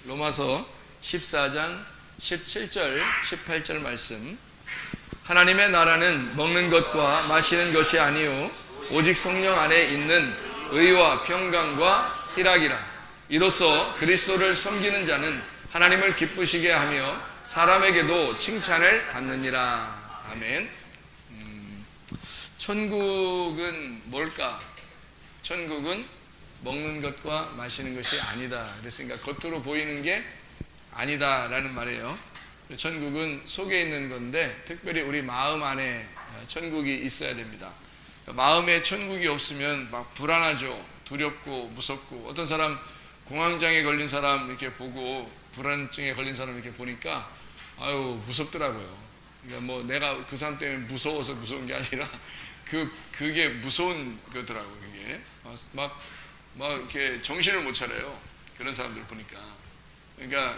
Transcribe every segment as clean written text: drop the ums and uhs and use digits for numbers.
로마서 14장 17절 18절 말씀. 하나님의 나라는 먹는 것과 마시는 것이 아니요 오직 성령 안에 있는 의와 평강과 희락이라. 이로써 그리스도를 섬기는 자는 하나님을 기쁘시게 하며 사람에게도 칭찬을 받느니라. 아멘. 천국은 뭘까? 천국은 먹는 것과 마시는 것이 아니다. 그랬으니까 겉으로 보이는 게 아니다라는 말이에요. 천국은 속에 있는 건데 특별히 우리 마음 안에 천국이 있어야 됩니다. 마음에 천국이 없으면 막 불안하죠. 두렵고 무섭고. 어떤 사람 공황장애 걸린 사람 이렇게 보고 불안증에 걸린 사람 이렇게 보니까 아유 무섭더라고요. 그러니까 뭐 내가 그 사람 때문에 무서워서 무서운 게 아니라 그게 무서운 거더라고요. 그게 막 이렇게 정신을 못 차려요. 그런 사람들 보니까. 그러니까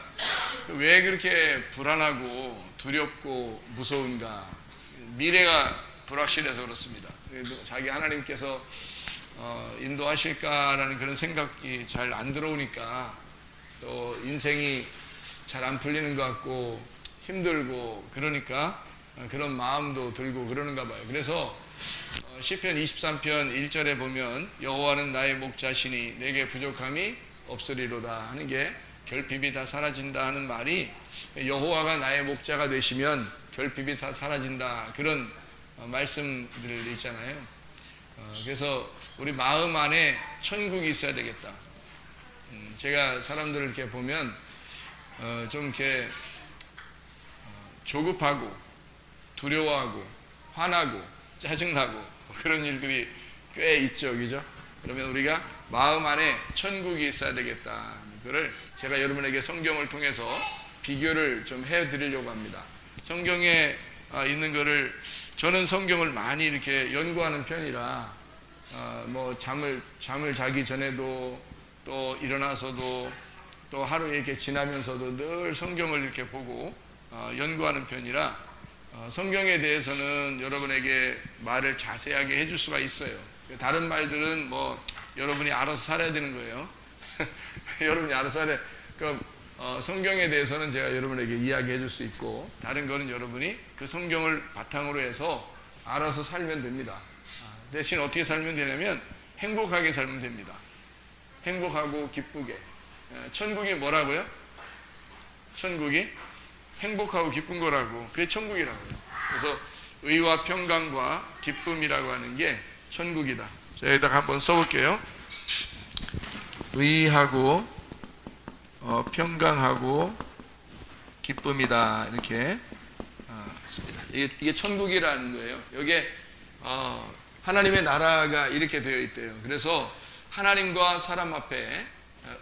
왜 그렇게 불안하고 두렵고 무서운가? 미래가 불확실해서 그렇습니다. 자기 하나님께서 인도하실까라는 그런 생각이 잘 안 들어오니까 또 인생이 잘 안 풀리는 것 같고 힘들고 그러니까 그런 마음도 들고 그러는가 봐요. 그래서 시편 23편 1절에 보면 여호와는 나의 목자시니 내게 부족함이 없으리로다 하는 게 결핍이 다 사라진다 하는 말이 여호와가 나의 목자가 되시면 결핍이 다 사라진다 그런 말씀들 있잖아요. 그래서 우리 마음 안에 천국이 있어야 되겠다. 제가 사람들을 이렇게 보면 좀 이렇게 조급하고 두려워하고 화나고 짜증나고 그런 일들이 꽤 있죠, 그죠? 그러면 우리가 마음 안에 천국이 있어야 되겠다. 그거를 제가 여러분에게 성경을 통해서 비교를 좀 해드리려고 합니다. 성경에 있는 거를 저는 성경을 많이 이렇게 연구하는 편이라 뭐 잠을 자기 전에도 또 일어나서도 또 하루 이렇게 지나면서도 늘 성경을 이렇게 보고 연구하는 편이라 성경에 대해서는 여러분에게 말을 자세하게 해줄 수가 있어요. 다른 말들은 뭐 여러분이 알아서 살아야 되는 거예요. 여러분이 알아서 살아야. 그러니까 성경에 대해서는 제가 여러분에게 이야기해 줄 수 있고 다른 거는 여러분이 그 성경을 바탕으로 해서 알아서 살면 됩니다. 대신 어떻게 살면 되냐면 행복하게 살면 됩니다. 행복하고 기쁘게. 천국이 뭐라고요? 천국이 행복하고 기쁜 거라고. 그게 천국이라고요. 그래서 의와 평강과 기쁨이라고 하는 게 천국이다. 자, 여기다가 한번 써볼게요. 의하고 평강하고 기쁨이다. 이렇게 씁니다. 이게 천국이라는 거예요. 여기에 하나님의 나라가 이렇게 되어 있대요. 그래서 하나님과 사람 앞에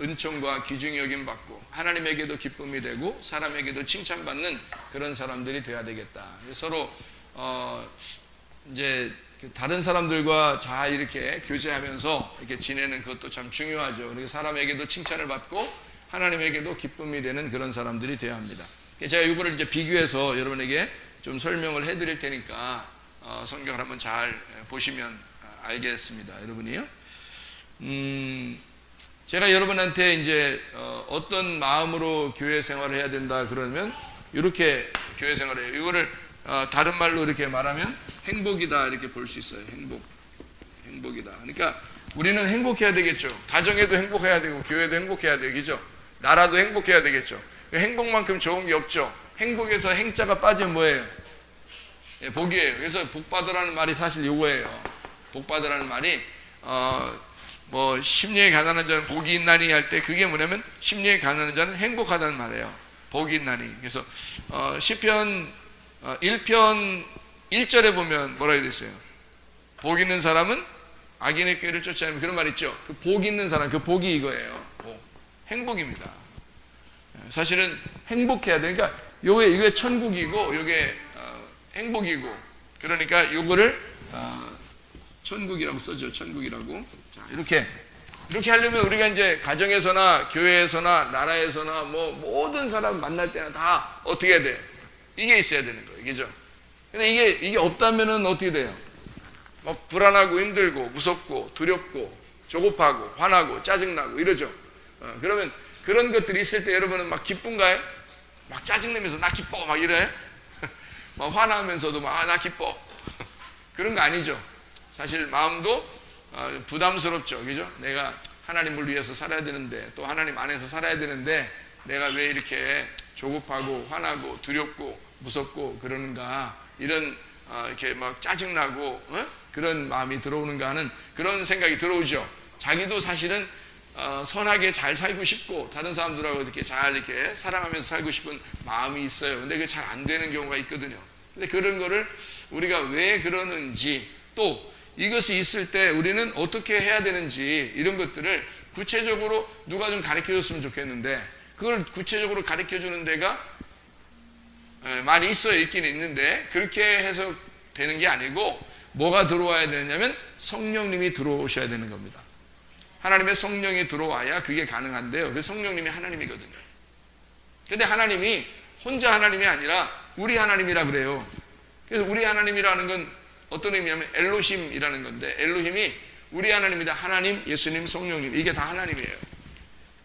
은총과 귀중히 여김 받고 하나님에게도 기쁨이 되고 사람에게도 칭찬받는 그런 사람들이 돼야 되겠다. 서로 이제 다른 사람들과 잘 이렇게 교제하면서 이렇게 지내는 것도 참 중요하죠. 그리고 사람에게도 칭찬을 받고 하나님에게도 기쁨이 되는 그런 사람들이 되어야 합니다. 제가 이거를 이제 비교해서 여러분에게 좀 설명을 해드릴 테니까 성경을 한번 잘 보시면 알겠습니다. 여러분이요. 제가 여러분한테 이제 어떤 마음으로 교회 생활을 해야 된다 그러면 이렇게 교회 생활을 해요. 이거를 다른 말로 이렇게 말하면 행복이다 이렇게 볼 수 있어요. 행복이다. 그러니까 우리는 행복해야 되겠죠. 가정에도 행복해야 되고 교회도 행복해야 되겠죠. 나라도 행복해야 되겠죠. 행복만큼 좋은 게 없죠. 행복에서 행자가 빠지면 뭐예요? 복이에요. 그래서 복받으라는 말이 사실 이거예요. 복받으라는 말이 뭐 심령이 가난한 자는 복이 있나니 할 때 그게 뭐냐면 심령이 가난한 자는 행복하다는 말이에요. 복이 있나니. 그래서 시편 1편 1절에 보면 뭐라고 되어 있어요? 복 있는 사람은 악인의 꾀를 쫓지 않으면 그런 말 있죠. 그 복 있는 사람, 그 복이 이거예요. 행복입니다. 사실은 행복해야 돼. 그러니까 이게 천국이고 이게 행복이고 그러니까 이거를 천국이라고 써죠. 천국이라고. 자, 이렇게 하려면 우리가 이제 가정에서나 교회에서나 나라에서나 뭐 모든 사람 만날 때나 다 어떻게 해야 돼? 이게 있어야 되는 거예요. 그죠? 근데 이게 없다면은 어떻게 돼요? 막 불안하고 힘들고 무섭고 두렵고 조급하고 화나고 짜증나고 이러죠. 그러면 그런 것들이 있을 때 여러분은 막 기쁜가요? 막 짜증내면서 나 기뻐 막 이래? 막 화나면서도 막 나 기뻐 그런 거 아니죠. 사실 마음도 부담스럽죠. 그죠? 내가 하나님을 위해서 살아야 되는데, 또 하나님 안에서 살아야 되는데 내가 왜 이렇게 조급하고 화나고 두렵고 무섭고 그러는가, 이런 이렇게 막 짜증나고 그런 마음이 들어오는가 하는 그런 생각이 들어오죠. 자기도 사실은 선하게 잘 살고 싶고 다른 사람들하고 이렇게 잘 이렇게 사랑하면서 살고 싶은 마음이 있어요. 근데 그게 잘 안 되는 경우가 있거든요. 근데 그런 거를 우리가 왜 그러는지, 또 이것이 있을 때 우리는 어떻게 해야 되는지, 이런 것들을 구체적으로 누가 좀 가르쳐 줬으면 좋겠는데, 그걸 구체적으로 가르쳐 주는 데가 많이 있어요. 있긴 있는데 그렇게 해서 되는 게 아니고, 뭐가 들어와야 되냐면 성령님이 들어오셔야 되는 겁니다. 하나님의 성령이 들어와야 그게 가능한데요. 그 성령님이 하나님이거든요. 근데 하나님이 혼자 하나님이 아니라 우리 하나님이라 그래요. 그래서 우리 하나님이라는 건 어떤 의미냐면 엘로힘이라는 건데, 엘로힘이 우리 하나님이다. 하나님, 예수님, 성령님, 이게 다 하나님이에요.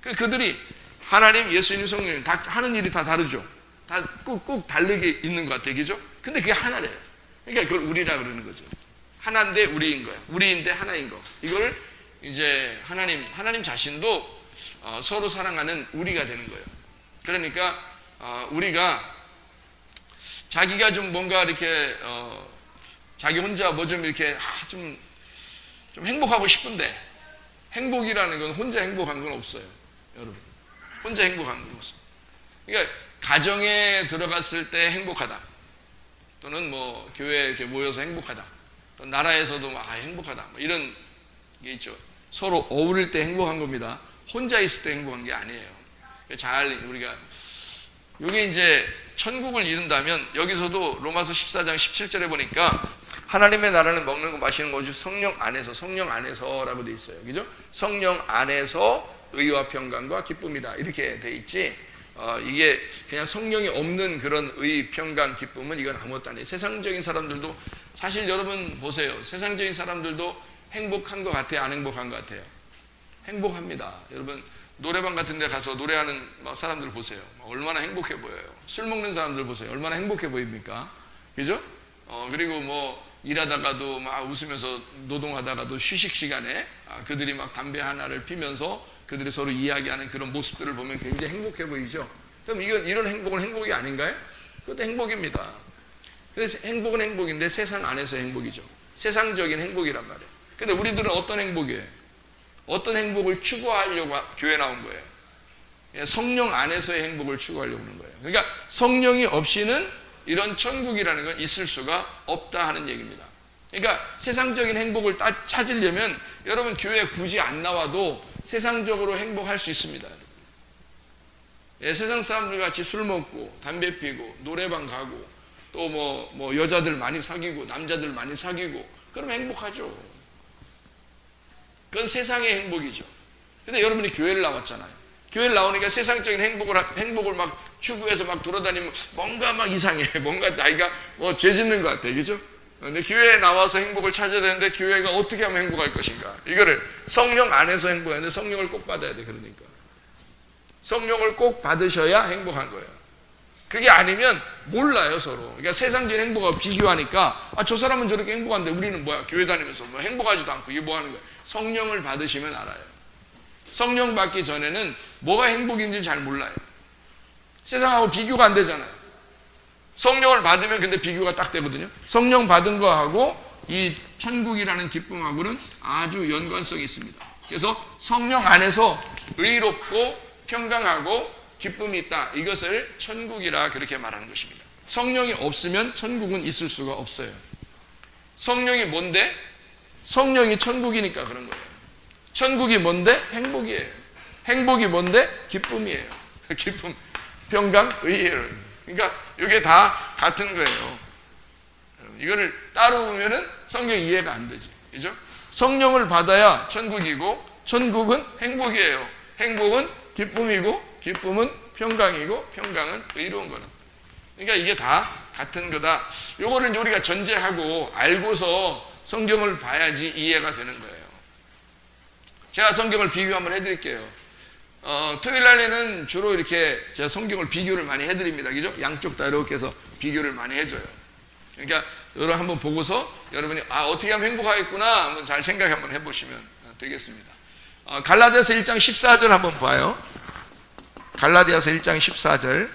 그들이 하나님, 예수님, 성령님 다 하는 일이 다 다르죠. 다 꼭 다르게 있는 것 같아요. 그죠? 근데 그게 하나래요. 그러니까 그걸 우리라 그러는 거죠. 하나인데 우리인 거예요. 우리인데 하나인 거. 이걸 이제 하나님 자신도 서로 사랑하는 우리가 되는 거예요. 그러니까 우리가 자기가 좀 뭔가 이렇게 자기 혼자 뭐 좀 이렇게 좀 행복하고 싶은데, 행복이라는 건 혼자 행복한 건 없어요. 여러분, 혼자 행복한 건 없어요. 그러니까 가정에 들어갔을 때 행복하다, 또는 뭐 교회에 이렇게 모여서 행복하다, 또 나라에서도 막 행복하다, 뭐 이런 게 있죠. 서로 어울릴 때 행복한 겁니다. 혼자 있을 때 행복한 게 아니에요. 잘 우리가 이게 이제 천국을 이룬다면, 여기서도 로마서 14장 17절에 보니까 하나님의 나라는 먹는 거 마시는 거죠. 성령 안에서라고 돼 있어요. 그죠? 성령 안에서 의와 평강과 기쁨이다, 이렇게 돼 있지. 이게 그냥 성령이 없는 그런 의, 평강, 기쁨은 이건 아무것도 아니에요. 세상적인 사람들도, 사실 여러분 보세요. 세상적인 사람들도 행복한 것 같아요? 안 행복한 것 같아요? 행복합니다. 여러분 노래방 같은 데 가서 노래하는 사람들 보세요. 얼마나 행복해 보여요. 술 먹는 사람들 보세요. 얼마나 행복해 보입니까? 그죠? 그리고 뭐 일하다가도 막 웃으면서 노동하다가도 휴식 시간에 그들이 막 담배 하나를 피면서 그들이 서로 이야기하는 그런 모습들을 보면 굉장히 행복해 보이죠? 그럼 이런 행복은 행복이 아닌가요? 그것도 행복입니다. 그래서 행복은 행복인데 세상 안에서 행복이죠. 세상적인 행복이란 말이에요. 근데 우리들은 어떤 행복이에요? 어떤 행복을 추구하려고 교회 나온 거예요? 성령 안에서의 행복을 추구하려고 하는 거예요. 그러니까 성령이 없이는 이런 천국이라는 건 있을 수가 없다 하는 얘기입니다. 그러니까 세상적인 행복을 찾으려면 여러분 교회 굳이 안 나와도 세상적으로 행복할 수 있습니다. 세상 사람들 같이 술 먹고 담배 피고 노래방 가고 또 뭐 여자들 많이 사귀고 남자들 많이 사귀고 그러면 행복하죠. 그건 세상의 행복이죠. 근데 여러분이 교회를 나왔잖아요. 교회를 나오니까 세상적인 행복을 막 추구해서 막 돌아다니면 뭔가 막 이상해. 뭔가 나이가 죄 짓는 것 같아. 그죠? 근데 교회에 나와서 행복을 찾아야 되는데 교회가 어떻게 하면 행복할 것인가? 이거를 성령 안에서 행복하는데 성령을 꼭 받아야 돼. 그러니까 성령을 꼭 받으셔야 행복한 거예요. 그게 아니면 몰라요, 서로. 그러니까 세상적인 행복하고 비교하니까 저 사람은 저렇게 행복한데 우리는 뭐야? 교회 다니면서 뭐 행복하지도 않고 이게 뭐 하는 거야? 성령을 받으시면 알아요. 성령 받기 전에는 뭐가 행복인지 잘 몰라요. 세상하고 비교가 안 되잖아요. 성령을 받으면 근데 비교가 딱 되거든요. 성령 받은 거하고 이 천국이라는 기쁨하고는 아주 연관성이 있습니다. 그래서 성령 안에서 의롭고 평강하고 기쁨이 있다. 이것을 천국이라 그렇게 말하는 것입니다. 성령이 없으면 천국은 있을 수가 없어요. 성령이 뭔데? 성령이 천국이니까 그런 거예요. 천국이 뭔데? 행복이에요. 행복이 뭔데? 기쁨이에요. 기쁨, 평강, 의예요. 그러니까 이게 다 같은 거예요. 이거를 따로 보면은 성경 이해가 안 되지. 그죠? 성령을 받아야 천국이고 천국은 행복이에요. 행복은 기쁨이고 기쁨은 평강이고 평강은 의로운 거는. 그러니까 이게 다 같은 거다. 요거를 우리가 전제하고 알고서 성경을 봐야지 이해가 되는 거예요. 제가 성경을 비교 한번 해드릴게요. 토요일 날에는 주로 이렇게 제가 성경을 비교를 많이 해드립니다. 그죠? 양쪽 다 이렇게 해서 비교를 많이 해줘요. 그러니까 여러분 한번 보고서 여러분이 어떻게 하면 행복하겠구나 한번 잘 생각 한번 해보시면 되겠습니다. 갈라디아서 1장 14절 한번 봐요. 갈라디아서 1장 14절.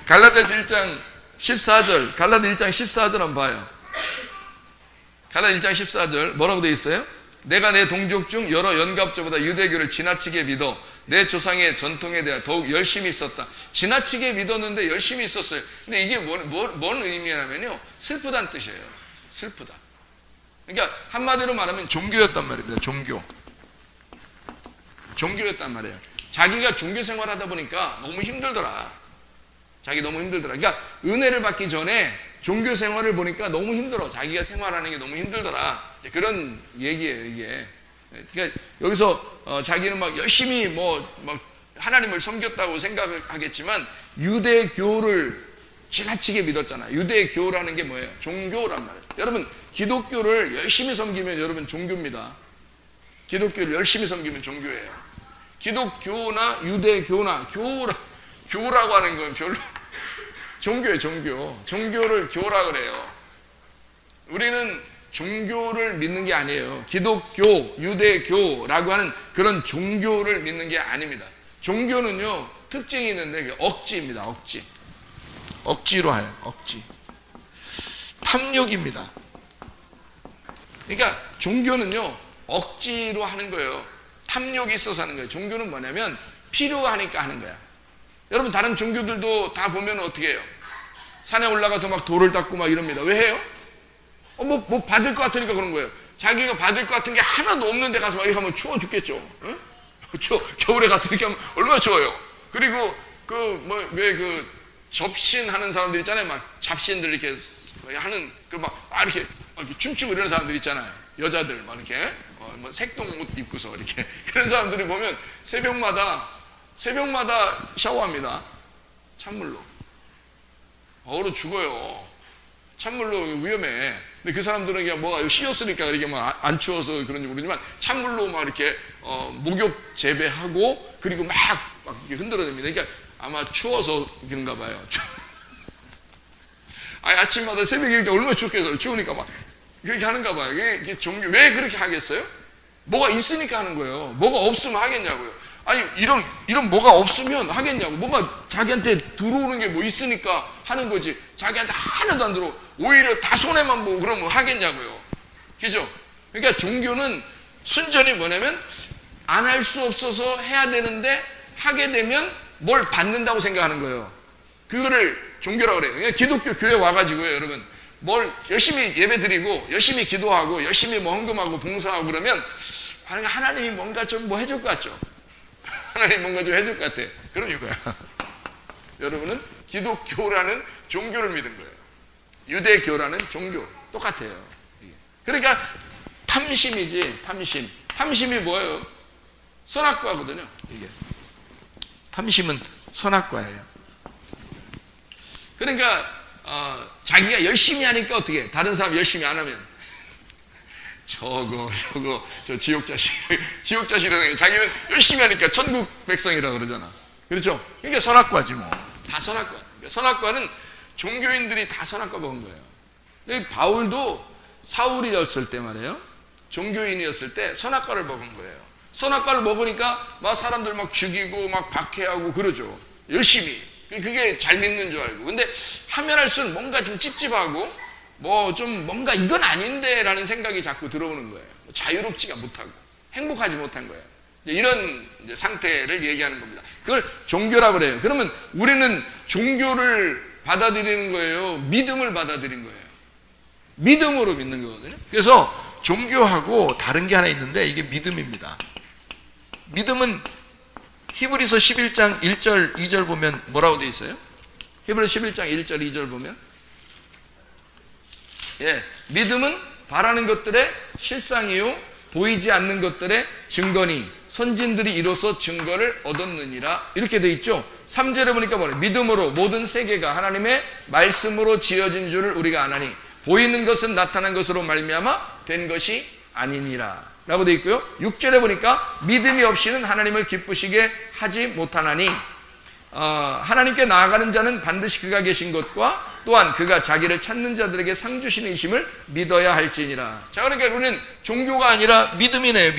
갈라디아서 1장 14절. 갈라디아 1장 14절 한번 봐요. 갈라디아 1장 14절 뭐라고 되어 있어요? 내가 내 동족 중 여러 연갑자보다 유대교를 지나치게 믿어 내 조상의 전통에 대해 더욱 열심히 있었다. 지나치게 믿었는데 열심히 있었어요. 근데 이게 뭔 의미냐면요, 슬프다는 뜻이에요. 슬프다. 그러니까 한마디로 말하면 종교였단 말입니다. 종교였단 말이에요. 자기가 종교 생활하다 보니까 너무 힘들더라. 그러니까 은혜를 받기 전에 종교 생활을 보니까 너무 힘들어. 자기가 생활하는 게 너무 힘들더라. 그런 얘기예요, 이게. 그러니까 여기서 자기는 막 열심히 막 하나님을 섬겼다고 생각하겠지만 유대교를 지나치게 믿었잖아요. 유대교라는 게 뭐예요? 종교란 말이에요. 여러분, 기독교를 열심히 섬기면 여러분 종교입니다. 기독교를 열심히 섬기면 종교예요. 기독교나 유대교나 교라고 하는 건 별로 종교예요. 종교를 교라 그래요. 우리는 종교를 믿는 게 아니에요. 기독교, 유대교라고 하는 그런 종교를 믿는 게 아닙니다. 종교는요, 특징이 있는데 억지입니다. 억지로 해요. 탐욕입니다. 그러니까 종교는요, 억지로 하는 거예요. 탐욕이 있어서 하는 거예요. 종교는 뭐냐면 필요하니까 하는 거야. 여러분, 다른 종교들도 다 보면 어떻게 해요? 산에 올라가서 막 돌을 닦고 막 이럽니다. 왜 해요? 뭐 받을 것 같으니까 그런 거예요. 자기가 받을 것 같은 게 하나도 없는데 가서 막 이렇게 하면 추워 죽겠죠. 응? 겨울에 가서 이렇게 하면 얼마나 추워요. 그리고 왜 접신 하는 사람들 있잖아요. 막 잡신들 이렇게 하는 막 이렇게 춤추고 이러는 사람들 있잖아요. 여자들 막 이렇게 뭐 색동 옷 입고서 이렇게 그런 사람들이 보면 새벽마다 샤워합니다. 찬물로. 얼어 죽어요. 찬물로 위험해. 근데 그 사람들은 그냥 뭐가 씌었으니까 이렇게 막 안 추워서 그런지 모르지만 찬물로 막 이렇게 목욕 재배하고 그리고 막 이렇게 흔들어냅니다. 그러니까 아마 추워서 그런가 봐요. 아침마다 새벽에 이렇게 얼마나 춥겠어요. 추우니까 막 그렇게 하는가 봐요. 이게 종교 왜 그렇게 하겠어요? 뭐가 있으니까 하는 거예요. 뭐가 없으면 하겠냐고요. 아니 이런 뭐가 없으면 하겠냐고. 뭐가 자기한테 들어오는 게 뭐 있으니까 하는 거지. 자기한테 하나도 안 들어. 오히려 다 손해만 보고 그러면 하겠냐고요. 그죠? 그러니까 종교는 순전히 뭐냐면 안 할 수 없어서 해야 되는데 하게 되면 뭘 받는다고 생각하는 거예요. 그거를 종교라고 그래요. 그러니까 기독교 교회 와가지고요, 여러분. 뭘 열심히 예배 드리고 열심히 기도하고 열심히 뭐 헌금하고 봉사하고 그러면 하나님이 뭔가 좀 뭐 해줄 것 같죠? 하나님 뭔가 좀 해줄 것 같아. 그런 이유가 여러분은 기독교라는 종교를 믿은 거예요. 유대교라는 종교 똑같아요. 그러니까 탐심이지. 탐심이 뭐예요? 선악과거든요. 이게 탐심은 선악과예요. 그러니까 자기가 열심히 하니까 어떻게 해? 다른 사람 열심히 안 하면 저 지옥자식이라는 자기는 열심히 하니까 천국 백성이라 그러잖아. 그렇죠? 이게 선악과지 뭐. 다 선악과. 그러니까 선악과는 종교인들이 다 선악과 먹은 거예요. 바울도 사울이었을 때 말이에요. 종교인이었을 때 선악과를 먹은 거예요. 선악과를 먹으니까 막 사람들 막 죽이고 막 박해하고 그러죠. 열심히. 그게 잘 믿는 줄 알고. 근데 하면 할수록 뭔가 좀 찝찝하고 뭐 좀 뭔가 이건 아닌데 라는 생각이 자꾸 들어오는 거예요. 자유롭지가 못하고 행복하지 못한 거예요. 이런 상태를 얘기하는 겁니다. 그걸 종교라고 그래요. 그러면 우리는 종교를 받아들이는 거예요? 믿음을 받아들인 거예요? 믿음으로 믿는 거거든요. 그래서 종교하고 다른 게 하나 있는데 이게 믿음입니다. 믿음은 히브리서 11장 1절 2절 보면 뭐라고 되어 있어요? 히브리서 11장 1절 2절 보면 믿음은 바라는 것들의 실상이요 보이지 않는 것들의 증거니 선진들이 이로써 증거를 얻었느니라. 이렇게 되어 있죠. 3절에 보니까 뭐래? 믿음으로 모든 세계가 하나님의 말씀으로 지어진 줄을 우리가 아나니 보이는 것은 나타난 것으로 말미암아 된 것이 아니니라. 라고 되어 있고요. 6절에 보니까 믿음이 없이는 하나님을 기쁘시게 하지 못하나니 하나님께 나아가는 자는 반드시 그가 계신 것과 또한 그가 자기를 찾는 자들에게 상 주시는 이심을 믿어야 할지니라. 자, 그러니까 우리는 종교가 아니라 믿음이네요.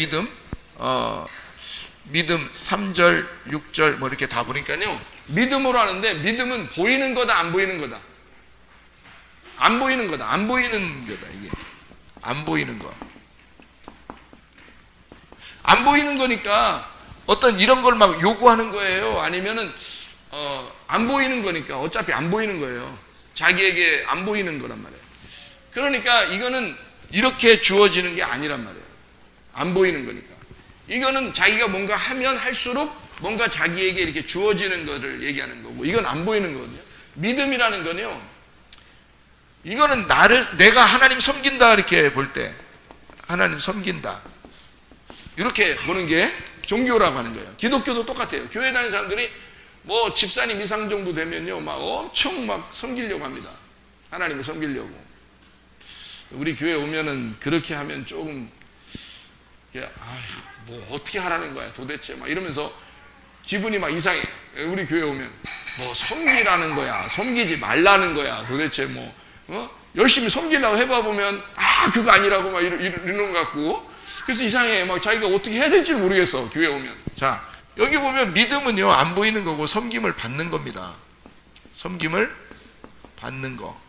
믿음 3절 6절 뭐 이렇게 다 보니까요, 믿음으로 하는데, 믿음은 보이는 거다 안 보이는 거다? 안 보이는 거다. 안 보이는 거다. 이게 안 보이는 거. 안 보이는 거니까 어떤 이런 걸 막 요구하는 거예요? 아니면은 안 보이는 거니까 어차피 안 보이는 거예요. 자기에게 안 보이는 거란 말이에요. 그러니까 이거는 이렇게 주어지는 게 아니란 말이에요. 안 보이는 거니까. 이거는 자기가 뭔가 하면 할수록 뭔가 자기에게 이렇게 주어지는 것을 얘기하는 거고, 이건 안 보이는 거거든요. 믿음이라는 거는요, 이거는 내가 하나님 섬긴다 이렇게 볼 때, 하나님 섬긴다 이렇게 보는 게 종교라고 하는 거예요. 기독교도 똑같아요. 교회 다니는 사람들이 뭐 집사님 이상 정도 되면요, 막 엄청 막 섬기려고 합니다. 하나님을 섬기려고. 우리 교회 오면은 그렇게 하면 조금, 뭐 어떻게 하라는 거야 도대체, 막 이러면서 기분이 막 이상해. 우리 교회 오면 뭐 섬기라는 거야, 섬기지 말라는 거야, 도대체 뭐 열심히 섬기려고 해봐 보면 그거 아니라고 막 이러는 것 같고, 그래서 이상해. 막 자기가 어떻게 해야 될지 모르겠어, 교회 오면. 자, 여기 보면 믿음은요, 안 보이는 거고 섬김을 받는 겁니다. 섬김을 받는 거,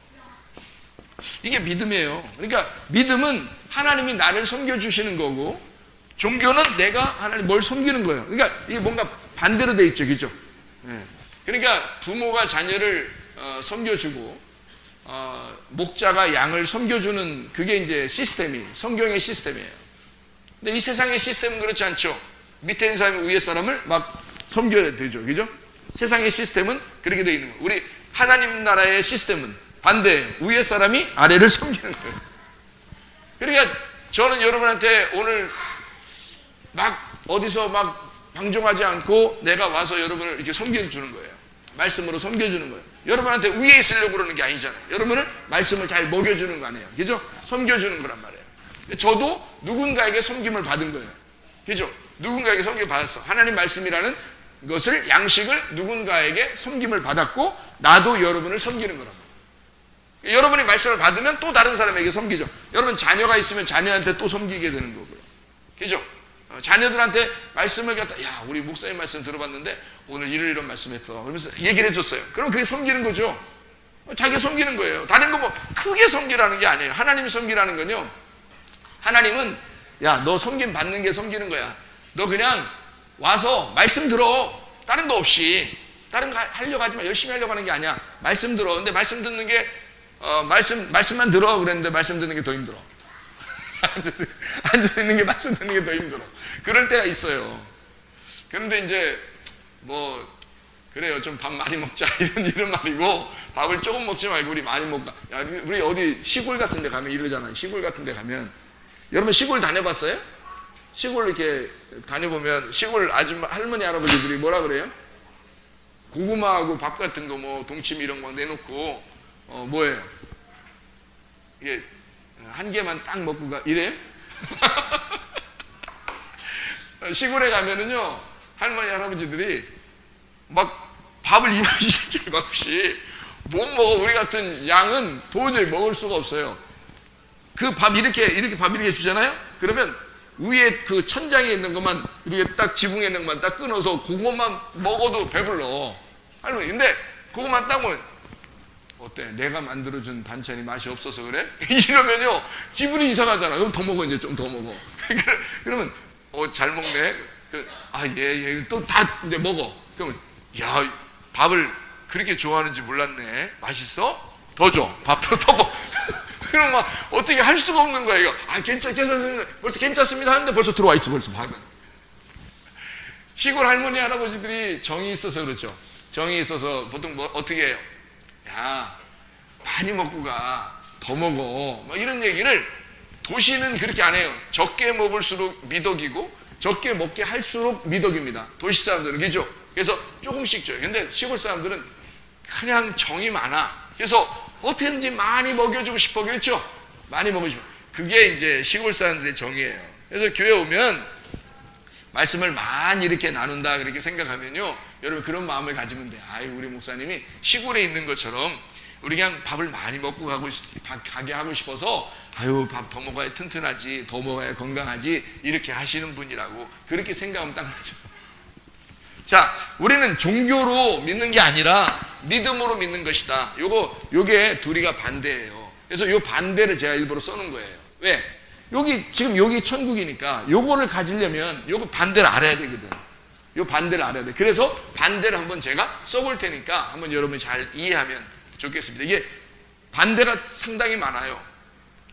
이게 믿음이에요. 그러니까 믿음은 하나님이 나를 섬겨주시는 거고, 종교는 내가 하나님 뭘 섬기는 거예요. 그러니까 이게 뭔가 반대로 돼 있죠, 그죠? 그러니까 부모가 자녀를 섬겨주고 목자가 양을 섬겨주는, 그게 이제 성경의 시스템이에요. 근데 이 세상의 시스템은 그렇지 않죠. 밑에 있는 사람이 위에 사람을 막 섬겨야 되죠, 그죠? 세상의 시스템은 그렇게 돼 있는 거예요. 우리 하나님 나라의 시스템은 반대, 위에 사람이 아래를 섬기는 거예요. 그러니까 저는 여러분한테 오늘 막 어디서 막 방종하지 않고 내가 와서 여러분을 이렇게 섬겨주는 거예요. 말씀으로 섬겨주는 거예요. 여러분한테 위에 있으려고 그러는 게 아니잖아요. 여러분을 말씀을 잘 먹여주는 거 아니에요, 그죠? 섬겨주는 거란 말이에요. 저도 누군가에게 섬김을 받은 거예요, 그죠? 누군가에게 섬김을 받았어. 하나님 말씀이라는 것을, 양식을 누군가에게 섬김을 받았고, 나도 여러분을 섬기는 거란 말이에요. 여러분이 말씀을 받으면 또 다른 사람에게 섬기죠. 여러분 자녀가 있으면 자녀한테 또 섬기게 되는 거고요, 그죠? 자녀들한테 말씀을 갖다, 야, 우리 목사님 말씀 들어봤는데 오늘 이런 말씀했어, 그러면서 얘기를 해줬어요. 그럼 그게 섬기는 거죠. 자기가 섬기는 거예요. 다른 거 뭐 크게 섬기라는 게 아니에요. 하나님 섬기라는 건요, 하나님은 야, 너 섬김 받는 게 섬기는 거야. 너 그냥 와서 말씀 들어. 다른 거 없이. 다른 거 하려고 하지 마. 열심히 하려고 하는 게 아니야. 말씀 들어. 근데 말씀 듣는 게 말씀만 들어 그랬는데 말씀 듣는 게 더 힘들어. 앉아 있는 게 말씀 듣는 게 더 힘들어. 그럴 때가 있어요. 그런데 이제 뭐 그래요, 좀 밥 많이 먹자 이런 말이고, 밥을 조금 먹지 말고 우리 많이 먹자. 야, 우리 어디 시골 같은 데 가면 이러잖아요. 시골 같은 데 가면, 여러분 시골 다녀봤어요? 시골 이렇게 다녀보면 시골 아줌마, 할머니, 할아버지들이 뭐라 그래요? 고구마하고 밥 같은 거, 뭐 동치미 이런 거 내놓고 뭐예요? 이게 한 개만 딱 먹고 가, 이래요? 시골에 가면은요, 할머니, 할아버지들이 막 밥을 이만씩 먹듯이 못 먹어. 우리 같은 양은 도저히 먹을 수가 없어요. 그 밥 이렇게 밥 이렇게 주잖아요? 그러면 위에 그 천장에 있는 것만, 이렇게 딱 지붕에 있는 것만 딱 끊어서 그것만 먹어도 배불러, 할머니. 근데 그것만 딱 먹으면, 어때? 내가 만들어준 반찬이 맛이 없어서 그래? 이러면요, 기분이 이상하잖아. 그럼 더 먹어, 이제 좀 더 먹어. 그러면, 잘 먹네? 예. 또 다 이제 먹어. 그러면, 야, 밥을 그렇게 좋아하는지 몰랐네. 맛있어? 더 줘. 밥 더 먹어. 그럼 막 어떻게 할 수가 없는 거야, 이거. 괜찮습니다. 벌써 괜찮습니다 하는데 벌써 들어와 있어, 벌써 밥은. 시골 할머니, 할아버지들이 정이 있어서 그렇죠. 정이 있어서 보통 뭐 어떻게 해요? 야, 많이 먹고 가. 더 먹어. 뭐 이런 얘기를, 도시는 그렇게 안 해요. 적게 먹을수록 미덕이고 적게 먹게 할수록 미덕입니다. 도시 사람들은, 그죠? 그래서 조금씩 줘요. 근데 시골 사람들은 그냥 정이 많아. 그래서 어떻게든지 많이 먹여주고 싶어, 그렇죠? 많이 먹여주고. 그게 이제 시골 사람들의 정이에요. 그래서 교회 오면 말씀을 많이 이렇게 나눈다 그렇게 생각하면요, 여러분 그런 마음을 가지면 돼요. 아유, 우리 목사님이 시골에 있는 것처럼 우리 그냥 밥을 많이 먹고 가게 하고 싶어서 아유, 밥 더 먹어야 튼튼하지, 더 먹어야 건강하지, 이렇게 하시는 분이라고 그렇게 생각하면 딱 맞죠. 자, 우리는 종교로 믿는 게 아니라 믿음으로 믿는 것이다. 요게 둘이가 반대예요. 그래서 요 반대를 제가 일부러 써놓은 거예요. 왜? 지금 여기 천국이니까 요거를 가지려면 요거 반대를 알아야 되거든. 요 반대를 알아야 돼. 그래서 반대를 한번 제가 써볼 테니까 한번 여러분이 잘 이해하면 좋겠습니다. 이게 반대가 상당히 많아요.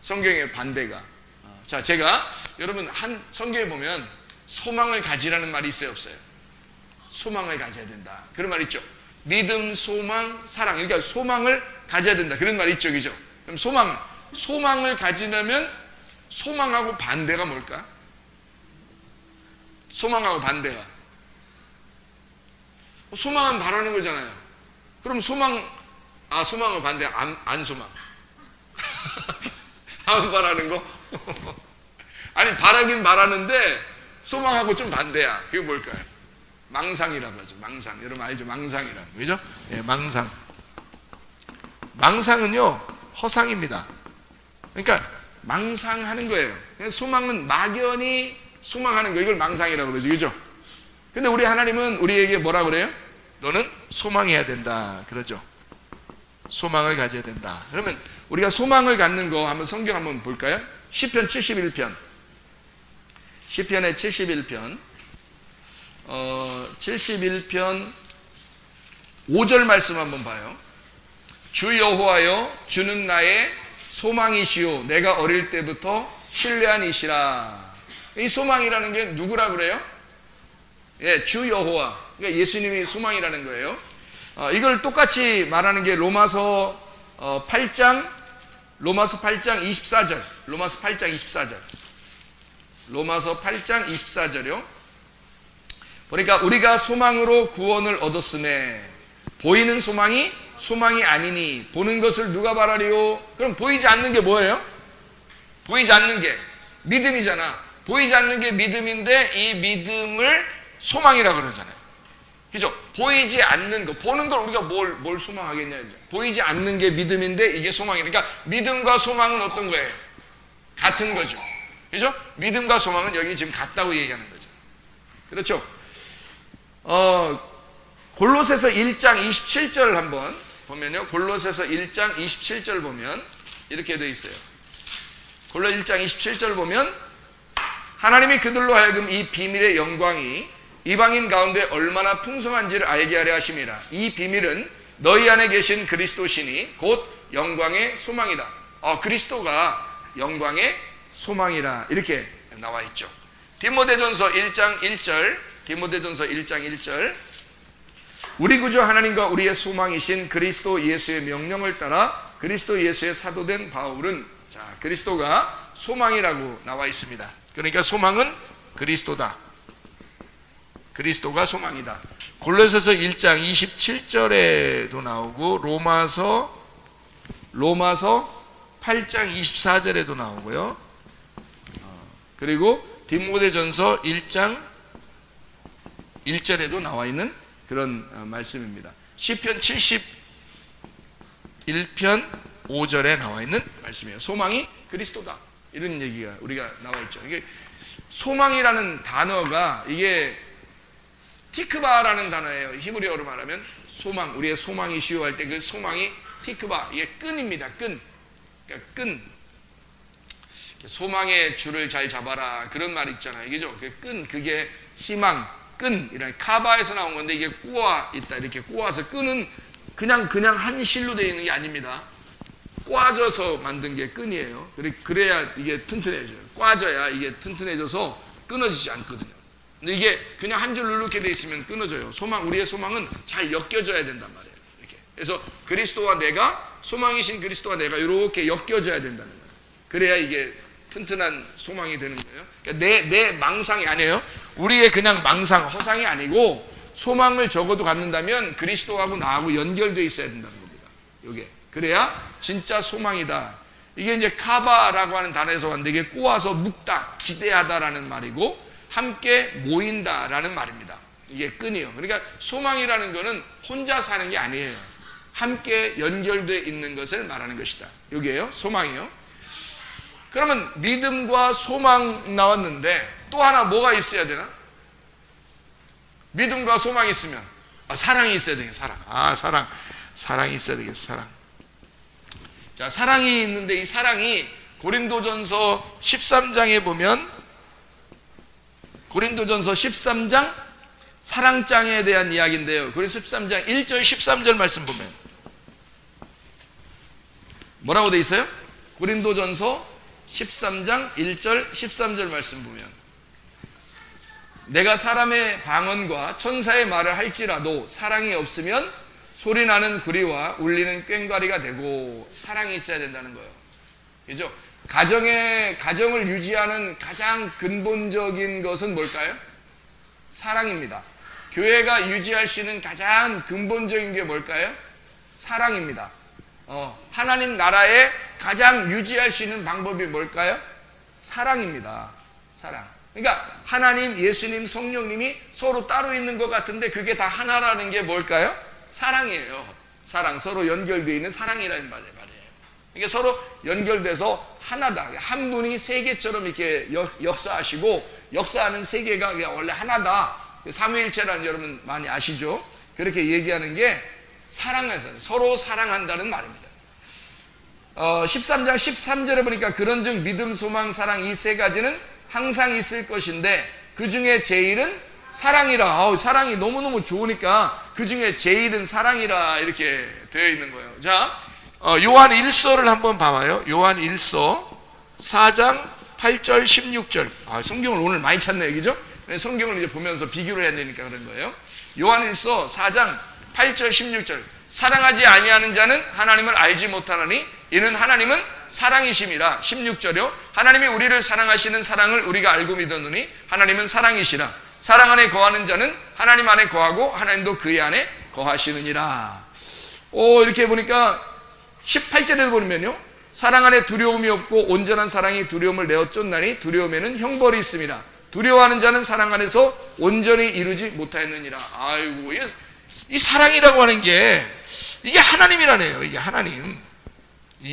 성경의 반대가. 자, 제가 여러분 성경에 보면 소망을 가지라는 말이 있어요, 없어요? 소망을 가져야 된다. 그런 말 있죠. 믿음, 소망, 사랑. 그러니까 소망을 가져야 된다. 그런 말 있죠, 그죠? 그럼 소망을 가지려면 소망하고 반대가 뭘까? 소망하고 반대가. 소망은 바라는 거잖아요. 그럼 소망하고 반대, 안 소망. 안 바라는 거? 아니, 바라긴 바라는데 소망하고 좀 반대야. 그게 뭘까요? 망상이라고 하죠. 망상. 여러분 알죠? 망상이라는 거. 그죠? 예, 망상. 망상은요, 허상입니다. 그러니까 망상하는 거예요. 소망은 막연히 소망하는 거. 이걸 망상이라고 그러죠. 그죠? 근데 우리 하나님은 우리에게 뭐라 그래요? 너는 소망해야 된다. 그러죠. 소망을 가져야 된다. 그러면 우리가 소망을 갖는 거 한번 성경 한번 볼까요? 시편 71편. 시편의 71편. 71편 5절 말씀 한번 봐요. 주 여호와여, 주는 나의 소망이시오. 내가 어릴 때부터 신뢰한 이시라. 이 소망이라는 게 누구라 그래요? 예, 주 여호와. 그러니까 예수님이 소망이라는 거예요. 이걸 똑같이 말하는 게 로마서 8장 24절. 로마서 8장 24절. 로마서 8장 24절이요. 보니까 우리가 소망으로 구원을 얻었음에 보이는 소망이 아니니 보는 것을 누가 바라리요? 그럼 보이지 않는 게 뭐예요? 보이지 않는 게 믿음이잖아. 보이지 않는 게 믿음인데 이 믿음을 소망이라고 그러잖아요. 그죠? 보이지 않는 거, 보는 걸 우리가 뭘 소망하겠냐. 보이지 않는 게 믿음인데 이게 소망이니까, 그러니까 믿음과 소망은 어떤 거예요? 같은 거죠. 그죠? 믿음과 소망은 여기 지금 같다고 얘기하는 거죠. 그렇죠? 골로새서 1장 27절 한번 보면요. 골로새서 1장 27절 보면 이렇게 되어 있어요. 골로 1장 27절 보면 하나님이 그들로 하여금 이 비밀의 영광이 이방인 가운데 얼마나 풍성한지를 알게 하려 하심이라. 이 비밀은 너희 안에 계신 그리스도시니 곧 영광의 소망이다. 그리스도가 영광의 소망이라 이렇게 나와 있죠. 디모데전서 1장 1절. 디모데전서 1장 1절. 우리 구주 하나님과 우리의 소망이신 그리스도 예수의 명령을 따라 그리스도 예수의 사도된 바울은, 자, 그리스도가 소망이라고 나와 있습니다. 그러니까 소망은 그리스도다. 그리스도가 소망이다. 골로새서 1장 27절에도 나오고 로마서 8장 24절에도 나오고요. 그리고 디모데전서 1장 1절에도 나와 있는 그런 말씀입니다. 시편 71편 5절에 나와 있는 말씀이에요. 소망이 그리스도다. 이런 얘기가 우리가 나와 있죠. 이게 소망이라는 단어가 이게 티크바라는 단어예요. 히브리어로 말하면 소망, 우리의 소망이 시효할 때 그 소망이 티크바, 이게 끈입니다. 끈. 그러니까 끈. 소망의 줄을 잘 잡아라. 그런 말 있잖아요. 그죠? 그 끈, 그게 희망, 끈이라는 카바에서 나온 건데 이게 꼬아 있다. 이렇게 꼬아서 끈은 그냥 한 실로 되어 있는 게 아닙니다. 꽈져서 만든 게 끈이에요. 그래야 이게 튼튼해져요. 꽈져야 이게 튼튼해져서 끊어지지 않거든요. 근데 이게 그냥 한 줄로 이렇게 돼 있으면 끊어져요. 우리의 소망은 잘 엮여져야 된단 말이에요. 이렇게. 그래서 그리스도와 내가, 소망이신 그리스도와 내가 이렇게 엮여져야 된다는 거예요. 그래야 이게 튼튼한 소망이 되는 거예요. 그러니까 내 망상이 아니에요. 우리의 그냥 망상, 허상이 아니고 소망을 적어도 갖는다면 그리스도하고 나하고 연결되어 있어야 된다는 겁니다. 이게. 그래야 진짜 소망이다. 이게 이제 카바라고 하는 단어에서 왔는데 이게 꼬아서 묶다, 기대하다라는 말이고 함께 모인다라는 말입니다. 이게 끈이요. 그러니까 소망이라는 거는 혼자 사는 게 아니에요. 함께 연결되어 있는 것을 말하는 것이다. 여기에요. 소망이요. 그러면 믿음과 소망 나왔는데 또 하나 뭐가 있어야 되나? 믿음과 소망이 있으면 사랑이 있어야 되겠어. 사랑이 있어야 되겠어. 사랑. 자, 사랑이 있는데 이 사랑이 고린도전서 13장에 보면 고린도전서 13장 사랑장에 대한 이야기인데요. 고린도 13장 1절 13절 말씀 보면 뭐라고 돼 있어요? 고린도전서 13장 1절 13절 말씀 보면 내가 사람의 방언과 천사의 말을 할지라도 사랑이 없으면 소리나는 구리와 울리는 꽹과리가 되고 사랑이 있어야 된다는 거예요. 그죠? 가정을 유지하는 가장 근본적인 것은 뭘까요? 사랑입니다. 교회가 유지할 수 있는 가장 근본적인 게 뭘까요? 사랑입니다. 하나님 나라에 가장 유지할 수 있는 방법이 뭘까요? 사랑입니다. 사랑. 그러니까 하나님, 예수님, 성령님이 서로 따로 있는 것 같은데 그게 다 하나라는 게 뭘까요? 사랑이에요. 사랑. 서로 연결되어 있는 사랑이라는 말이에요. 이게 서로 연결돼서 하나다. 한 분이 세계처럼 이렇게 역사하시고 역사하는 세계가 원래 하나다. 삼위일체라는 여러분 많이 아시죠? 그렇게 얘기하는 게 사랑에서 서로 사랑한다는 말입니다. 13장 13절에 보니까 그런즉 믿음, 소망, 사랑 이 세 가지는 항상 있을 것인데 그 중에 제일은 사랑이라. 사랑이 너무너무 좋으니까 그 중에 제일은 사랑이라 이렇게 되어 있는 거예요. 자, 요한 1서를 한번 봐봐요. 요한 1서 4장 8절 16절. 성경을 오늘 많이 찾네요. 그죠? 성경을 이제 보면서 비교를 해야 되니까 그런 거예요. 요한 1서 4장 8절 16절. 사랑하지 아니하는 자는 하나님을 알지 못하나니 이는 하나님은 사랑이심이라. 16절이요. 하나님이 우리를 사랑하시는 사랑을 우리가 알고 믿었느니 하나님은 사랑이시라. 사랑 안에 거하는 자는 하나님 안에 거하고 하나님도 그의 안에 거하시느니라. 이렇게 보니까 18절에도 보면요. 사랑 안에 두려움이 없고 온전한 사랑이 두려움을 내어 쫓나니 두려움에는 형벌이 있습니다. 두려워하는 자는 사랑 안에서 온전히 이루지 못하였느니라. 아이고, 이 사랑이라고 하는 게 이게 하나님이라네요. 이게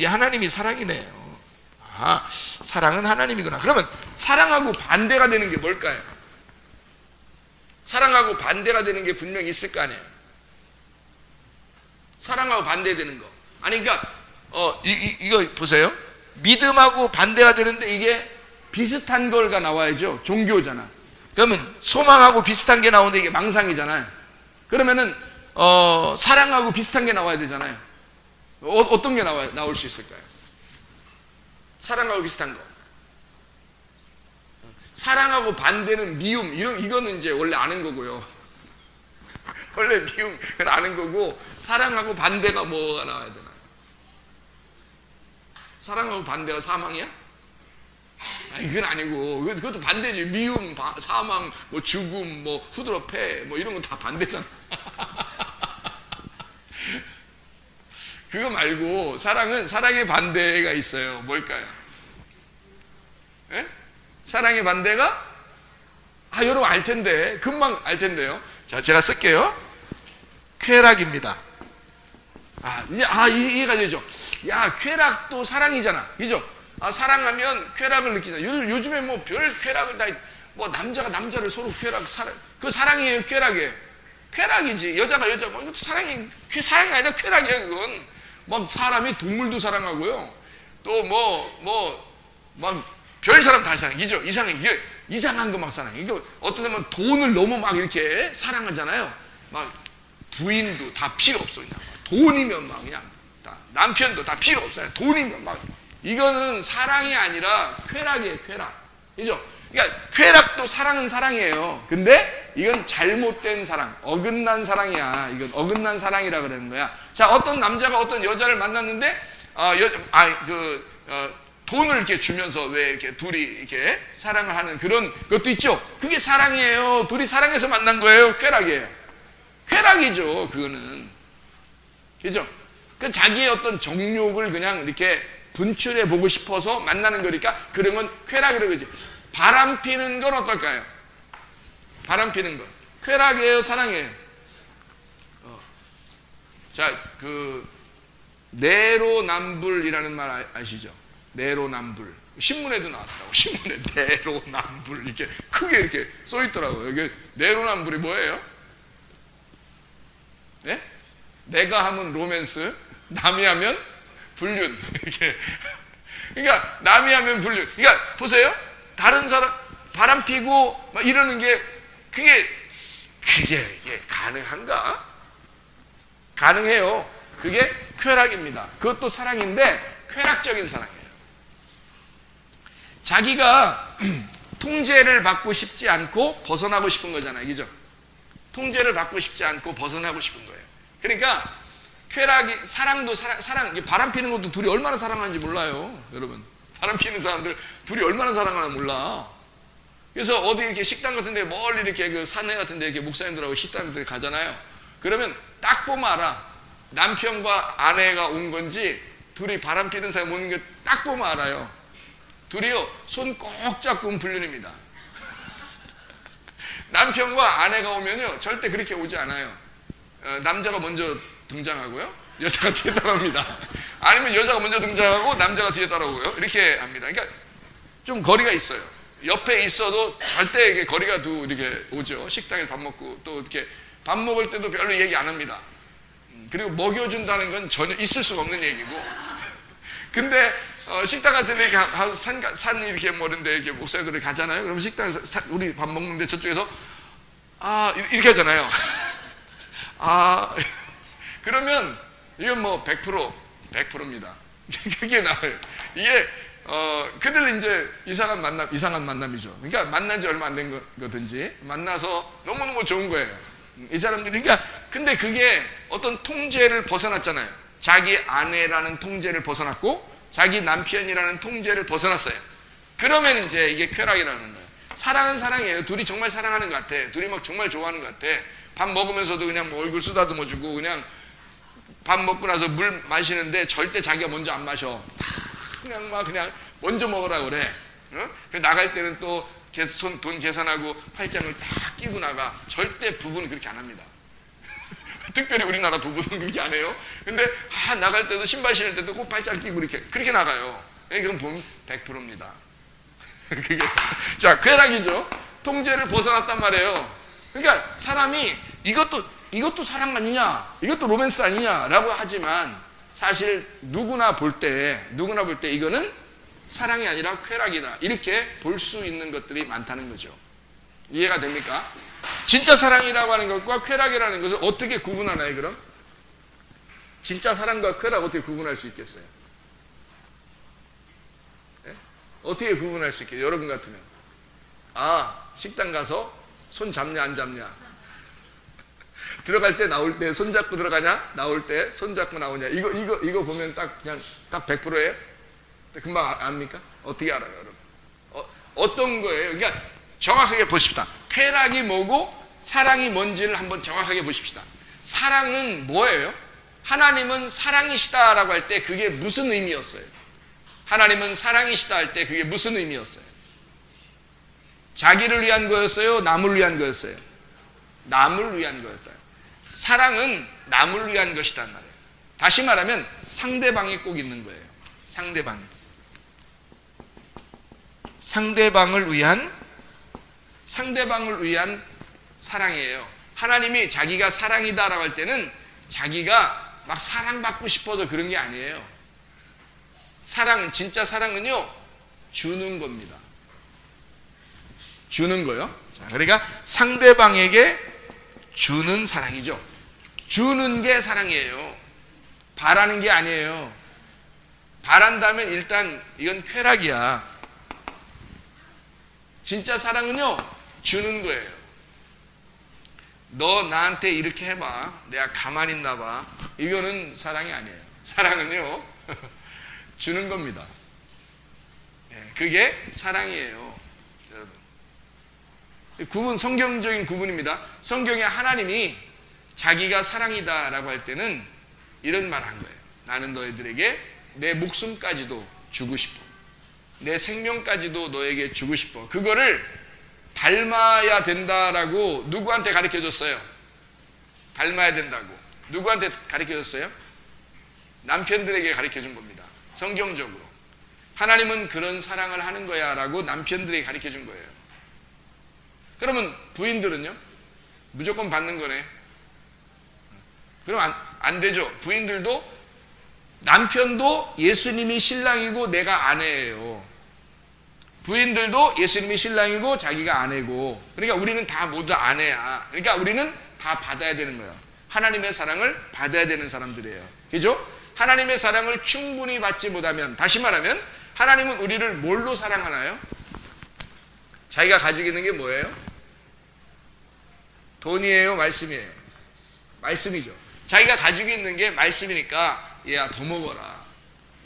하나님이 사랑이네요. 사랑은 하나님이구나. 그러면 사랑하고 반대가 되는 게 뭘까요? 사랑하고 반대가 되는 게 분명히 있을 거 아니에요. 사랑하고 반대되는 거. 아니, 그러니까 이거 보세요. 믿음하고 반대가 되는데 이게 비슷한 걸가 나와야죠. 종교잖아. 그러면 소망하고 비슷한 게 나오는데 이게 망상이잖아요. 그러면은 사랑하고 비슷한 게 나와야 되잖아요. 어떤 게 나올 수 있을까요? 사랑하고 비슷한 거. 사랑하고 반대는 미움. 이거는 이제 원래 아는 거고요. 원래 미움은 아는 거고, 사랑하고 반대가 뭐가 나와야 되나? 사랑하고 반대가 사망이야? 아니, 그건 아니고, 그것도 반대지. 미움, 사망, 뭐 죽음, 뭐 후드러 패, 뭐 이런 거 다 반대잖아. 그거 말고 사랑의 반대가 있어요. 뭘까요? 예? 사랑의 반대가 여러분 알 텐데, 금방 알 텐데요. 자, 제가 쓸게요. 쾌락입니다. 이해가 되죠? 야, 쾌락도 사랑이잖아. 그죠? 사랑하면 쾌락을 느끼잖아. 요즘에 뭐 별 쾌락을 뭐 남자가 남자를 서로 그 사랑이에요, 쾌락이에요? 쾌락이지. 여자가 여자, 뭐 이것도 사랑이 아니라 쾌락이야, 그건. 막 사람이 동물도 사랑하고요. 또 막 별 사람 다 사랑해. 그죠? 이상한 거 막 사랑해. 이게 어떤 사람은 돈을 너무 막 이렇게 사랑하잖아요. 막 부인도 다 필요 없어. 그냥 돈이면 막 그냥 남편도 다 필요 없어요. 돈이면 막. 이거는 사랑이 아니라 쾌락이에요, 쾌락. 그죠? 그러니까 쾌락도 사랑은 사랑이에요. 근데 이건 잘못된 사랑, 어긋난 사랑이야. 이건 어긋난 사랑이라 그러는 거야. 자, 어떤 남자가 어떤 여자를 만났는데 돈을 이렇게 주면서 왜 이렇게 둘이 이렇게 사랑을 하는 그런 것도 있죠. 그게 사랑이에요. 둘이 사랑해서 만난 거예요. 쾌락이에요. 쾌락이죠, 그거는. 그죠? 그 자기의 어떤 정욕을 그냥 이렇게 분출해 보고 싶어서 만나는 거니까 그런 건 쾌락이라고 그러지. 바람 피는 건 어떨까요? 바람 피는 건 쾌락이에요, 사랑이에요? 자, 그 내로남불이라는 말 아시죠? 내로남불. 신문에도 나왔다고. 신문에 내로남불 이렇게 크게 이렇게 써 있더라고요. 이게 내로남불이 뭐예요? 네? 내가 하면 로맨스, 남이 하면 불륜. 이렇게. 그러니까 남이 하면 불륜. 그러니까 보세요. 다른 사람 바람 피고 막 이러는 게 그게 이게 가능한가? 가능해요. 그게 쾌락입니다. 그것도 사랑인데 쾌락적인 사랑이에요. 자기가 통제를 받고 싶지 않고 벗어나고 싶은 거잖아요. 그죠? 통제를 받고 싶지 않고 벗어나고 싶은 거예요. 그러니까 쾌락이, 사랑도 사랑, 바람 피는 것도 둘이 얼마나 사랑하는지 몰라요. 여러분. 바람 피는 사람들 둘이 얼마나 사랑하나 몰라. 그래서 어디 이렇게 식당 같은 데 멀리 이렇게 그 산에 같은 데 이렇게 목사님들하고 식당들 가잖아요. 그러면 딱 보면 알아. 남편과 아내가 온 건지 둘이 바람 피는 사람이 오는 게 딱 보면 알아요. 둘이요, 손 꼭 잡고 온 불륜입니다. 남편과 아내가 오면요, 절대 그렇게 오지 않아요. 남자가 먼저 등장하고요, 여자가 뒤에 따라옵니다. 아니면 여자가 먼저 등장하고 남자가 뒤에 따라오고요. 이렇게 합니다. 그러니까 좀 거리가 있어요. 옆에 있어도 절대 이게 거리가 두 이렇게 오죠. 식당에 밥 먹고 또 이렇게 밥 먹을 때도 별로 얘기 안 합니다. 그리고 먹여준다는 건 전혀 있을 수가 없는 얘기고. 근데 식당 같은 데 산 이렇게 뭐는데 이렇게 목사님들이 가잖아요. 그럼 식당에서 우리 밥 먹는데 저쪽에서 이렇게 하잖아요. 그러면 이건 뭐 100%입니다. 그게 나와요. 이게 그들 이제 이상한 만남이죠. 그러니까 만난 지 얼마 안 된 거든지 만나서 너무너무 좋은 거예요. 이 사람들이. 그러니까 근데 그게 어떤 통제를 벗어났잖아요. 자기 아내라는 통제를 벗어났고 자기 남편이라는 통제를 벗어났어요. 그러면 이제 이게 쾌락이라는 거예요. 사랑은 사랑이에요. 둘이 정말 사랑하는 것 같아. 둘이 막 정말 좋아하는 것 같아. 밥 먹으면서도 그냥 뭐 얼굴 쓰다듬어주고 그냥 밥 먹고 나서 물 마시는데 절대 자기가 먼저 안 마셔. 그냥 먼저 먹으라고 그래. 나갈 때는 또 돈 계산하고 팔짱을 딱 끼고 나가. 절대 부부는 그렇게 안 합니다. 특별히 우리나라 부부는 그렇게 안 해요. 근데 나갈 때도 신발 신을 때도 꼭 팔짱 끼고 그렇게 나가요. 그럼 보면 100%입니다. 그게 자, 쾌락이죠. 통제를 벗어났단 말이에요. 그러니까 사람이 이것도 사랑 아니냐, 이것도 로맨스 아니냐라고 하지만 사실 누구나 볼 때 이거는 사랑이 아니라 쾌락이다, 이렇게 볼 수 있는 것들이 많다는 거죠. 이해가 됩니까? 진짜 사랑이라고 하는 것과 쾌락이라는 것을 어떻게 구분하나요? 그럼 진짜 사랑과 쾌락 어떻게 구분할 수 있겠어요? 네? 어떻게 구분할 수 있겠어요? 여러분 같으면 식당 가서 손 잡냐 안 잡냐, 들어갈 때 나올 때 손 잡고 들어가냐, 나올 때 손 잡고 나오냐, 이거 보면 딱 100%예요? 금방 압니까? 어떻게 알아요, 여러분? 어떤 거예요? 그러니까 정확하게 보십시다. 쾌락이 뭐고 사랑이 뭔지를 한번 정확하게 보십시다. 사랑은 뭐예요? 하나님은 사랑이시다라고 할 때 그게 무슨 의미였어요? 하나님은 사랑이시다 할 때 그게 무슨 의미였어요? 자기를 위한 거였어요? 남을 위한 거였어요? 남을 위한 거였다. 사랑은 남을 위한 것이란 말이에요. 다시 말하면 상대방이 꼭 있는 거예요. 상대방을 위한 사랑이에요. 하나님이 자기가 사랑이다라고 할 때는 자기가 막 사랑받고 싶어서 그런 게 아니에요. 진짜 사랑은요, 주는 겁니다. 주는 거요. 자, 그러니까 상대방에게 주는 사랑이죠. 주는 게 사랑이에요. 바라는 게 아니에요. 바란다면 일단 이건 쾌락이야. 진짜 사랑은요, 주는 거예요. 너 나한테 이렇게 해봐, 내가 가만히 있나 봐. 이거는 사랑이 아니에요. 사랑은요 주는 겁니다. 그게 사랑이에요. 여러분, 성경적인 구분입니다. 성경에 하나님이 자기가 사랑이다 라고 할 때는 이런 말 한 거예요. 나는 너희들에게 내 목숨까지도 주고 싶어. 내 생명까지도 너에게 주고 싶어. 그거를 닮아야 된다라고 누구한테 가르쳐 줬어요? 닮아야 된다고. 누구한테 가르쳐 줬어요? 남편들에게 가르쳐 준 겁니다. 성경적으로. 하나님은 그런 사랑을 하는 거야 라고 남편들에게 가르쳐 준 거예요. 그러면 부인들은요? 무조건 받는 거네. 그럼 안 되죠. 부인들도 남편도 예수님이 신랑이고 내가 아내예요. 부인들도 예수님이 신랑이고 자기가 아내고, 그러니까 우리는 다 모두 아내야. 그러니까 우리는 다 받아야 되는 거야. 하나님의 사랑을 받아야 되는 사람들이에요. 그죠? 하나님의 사랑을 충분히 받지 못하면, 다시 말하면 하나님은 우리를 뭘로 사랑하나요? 자기가 가지고 있는 게 뭐예요? 돈이에요? 말씀이에요? 말씀이죠. 자기가 가지고 있는 게 말씀이니까 얘야 더 먹어라.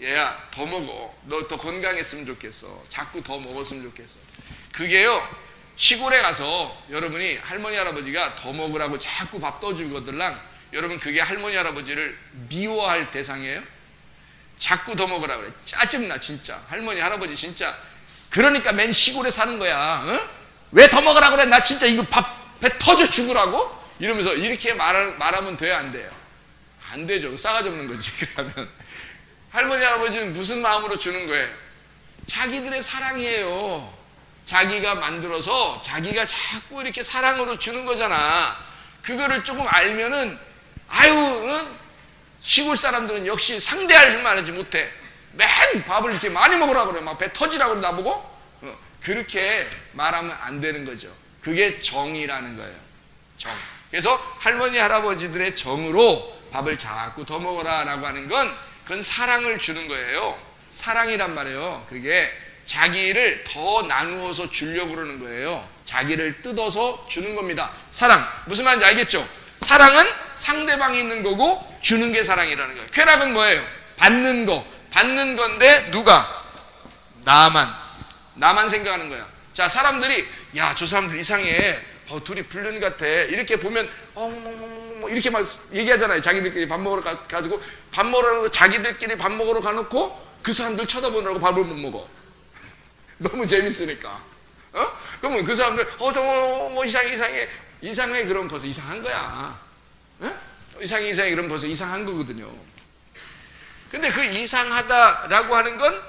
얘야 더 먹어. 너 더 건강했으면 좋겠어. 자꾸 더 먹었으면 좋겠어. 그게요, 시골에 가서 여러분이 할머니 할아버지가 더 먹으라고 자꾸 밥 떠주거들랑, 여러분 그게 할머니 할아버지를 미워할 대상이에요? 자꾸 더 먹으라 그래. 짜증나 진짜. 할머니 할아버지 진짜. 그러니까 맨 시골에 사는 거야. 어? 왜 더 먹으라 그래? 나 진짜 이거 밥 배 터져 죽으라고? 이러면서 이렇게 말하면 돼요, 안 돼요? 안 되죠. 싸가지 없는 거지. 그러면 할머니 할아버지는 무슨 마음으로 주는 거예요? 자기들의 사랑이에요. 자기가 만들어서 자기가 자꾸 이렇게 사랑으로 주는 거잖아. 그거를 조금 알면은 아유, 응? 시골 사람들은 역시 상대할 만하지 못해. 맨 밥을 이렇게 많이 먹으라고 그래. 막 배 터지라고 그래 나보고. 그렇게 말하면 안 되는 거죠. 그게 정이라는 거예요. 정. 그래서 할머니 할아버지들의 정으로 밥을 자꾸 더 먹어라 라고 하는 건, 그건 사랑을 주는 거예요. 사랑이란 말이에요. 그게 자기를 더 나누어서 주려고 그러는 거예요. 자기를 뜯어서 주는 겁니다. 사랑. 무슨 말인지 알겠죠? 사랑은 상대방이 있는 거고 주는 게 사랑이라는 거예요. 쾌락은 뭐예요? 받는 거. 받는 건데 누가? 나만 생각하는 거야. 자, 사람들이 야, 저 사람들 이상해. 둘이 불륜 같아. 이렇게 보면 이렇게 막 얘기하잖아요. 자기들끼리 밥 먹으러 가지고 밥 먹으러, 자기들끼리 밥 먹으러 가놓고 그 사람들 쳐다보느라고 밥을 못 먹어. 너무 재밌으니까. 그러면 그 사람들 뭐 이상해 그러면 벌써 이상한 거야. 이상해 그러면 벌써 이상한 거거든요. 근데 그 이상하다라고 하는 건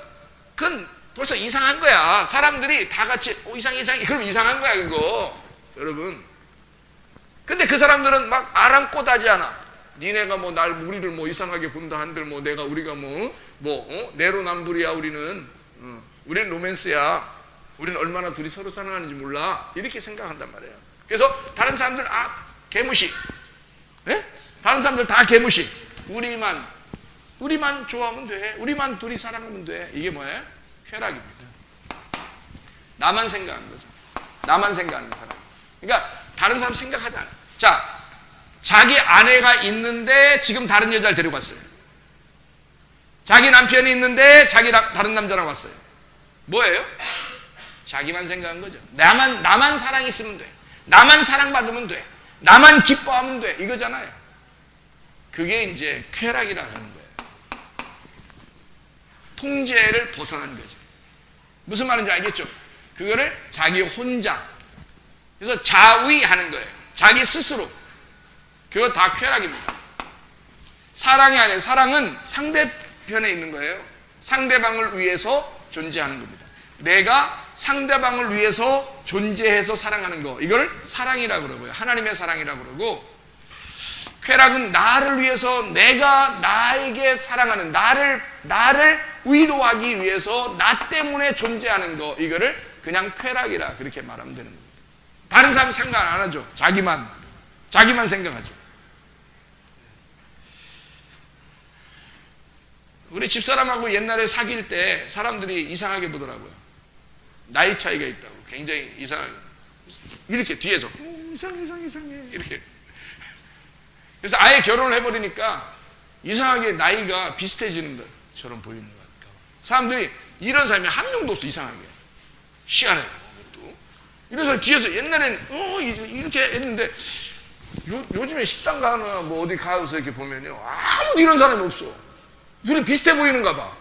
그건 벌써 이상한 거야. 사람들이 다 같이 이상해 그럼 이상한 거야 그거. 여러분. 근데 그 사람들은 막 아랑곳하지 않아. 니네가 뭐 우리를 뭐 이상하게 본다 한들 뭐 우리가 내로남불이야 우리는. 우리는 로맨스야. 우리는 얼마나 둘이 서로 사랑하는지 몰라. 이렇게 생각한단 말이에요. 그래서 다른 사람들 개무시. 예? 다른 사람들 다 개무시. 우리만 좋아하면 돼. 우리만 둘이 사랑하면 돼. 이게 뭐예요? 쾌락입니다. 나만 생각하는 거죠. 나만 생각하는 사람. 그러니까 다른 사람 생각하지 않아요. 자, 자기 아내가 있는데 지금 다른 여자를 데려갔어요. 자기 남편이 있는데 다른 남자랑 왔어요. 뭐예요? 자기만 생각한 거죠. 나만 사랑 있으면 돼. 나만 사랑받으면 돼. 나만 기뻐하면 돼. 이거잖아요. 그게 이제 쾌락이라는 거예요. 통제를 벗어난 거죠. 무슨 말인지 알겠죠? 그거를 자기 혼자. 그래서 자위하는 거예요. 자기 스스로. 그거 다 쾌락입니다. 사랑이 아니에요. 사랑은 상대편에 있는 거예요. 상대방을 위해서 존재하는 겁니다. 내가 상대방을 위해서 존재해서 사랑하는 거, 이걸 사랑이라고 그러고요. 하나님의 사랑이라고 그러고, 쾌락은 나를 위해서 내가 나에게 사랑하는, 나를 위로하기 위해서 나 때문에 존재하는 거, 이거를 그냥 쾌락이라 그렇게 말하면 되는 겁니다. 다른 사람 생각 안 하죠. 자기만 생각하죠. 우리 집사람하고 옛날에 사귈 때 사람들이 이상하게 보더라고요. 나이 차이가 있다고. 굉장히 이상하게. 이렇게 뒤에서 이상해 이렇게. 그래서 아예 결혼을 해버리니까 이상하게 나이가 비슷해지는 것처럼 보이는 것 같아요. 사람들이 이런 사람이 한 명도 없어. 이상하게. 희한해요. 또 이래서 뒤에서 옛날에는 이렇게 했는데 요즘에 식당 가거나 뭐 어디 가서 이렇게 보면요, 아무도 이런 사람이 없어. 둘이 비슷해 보이는가 봐.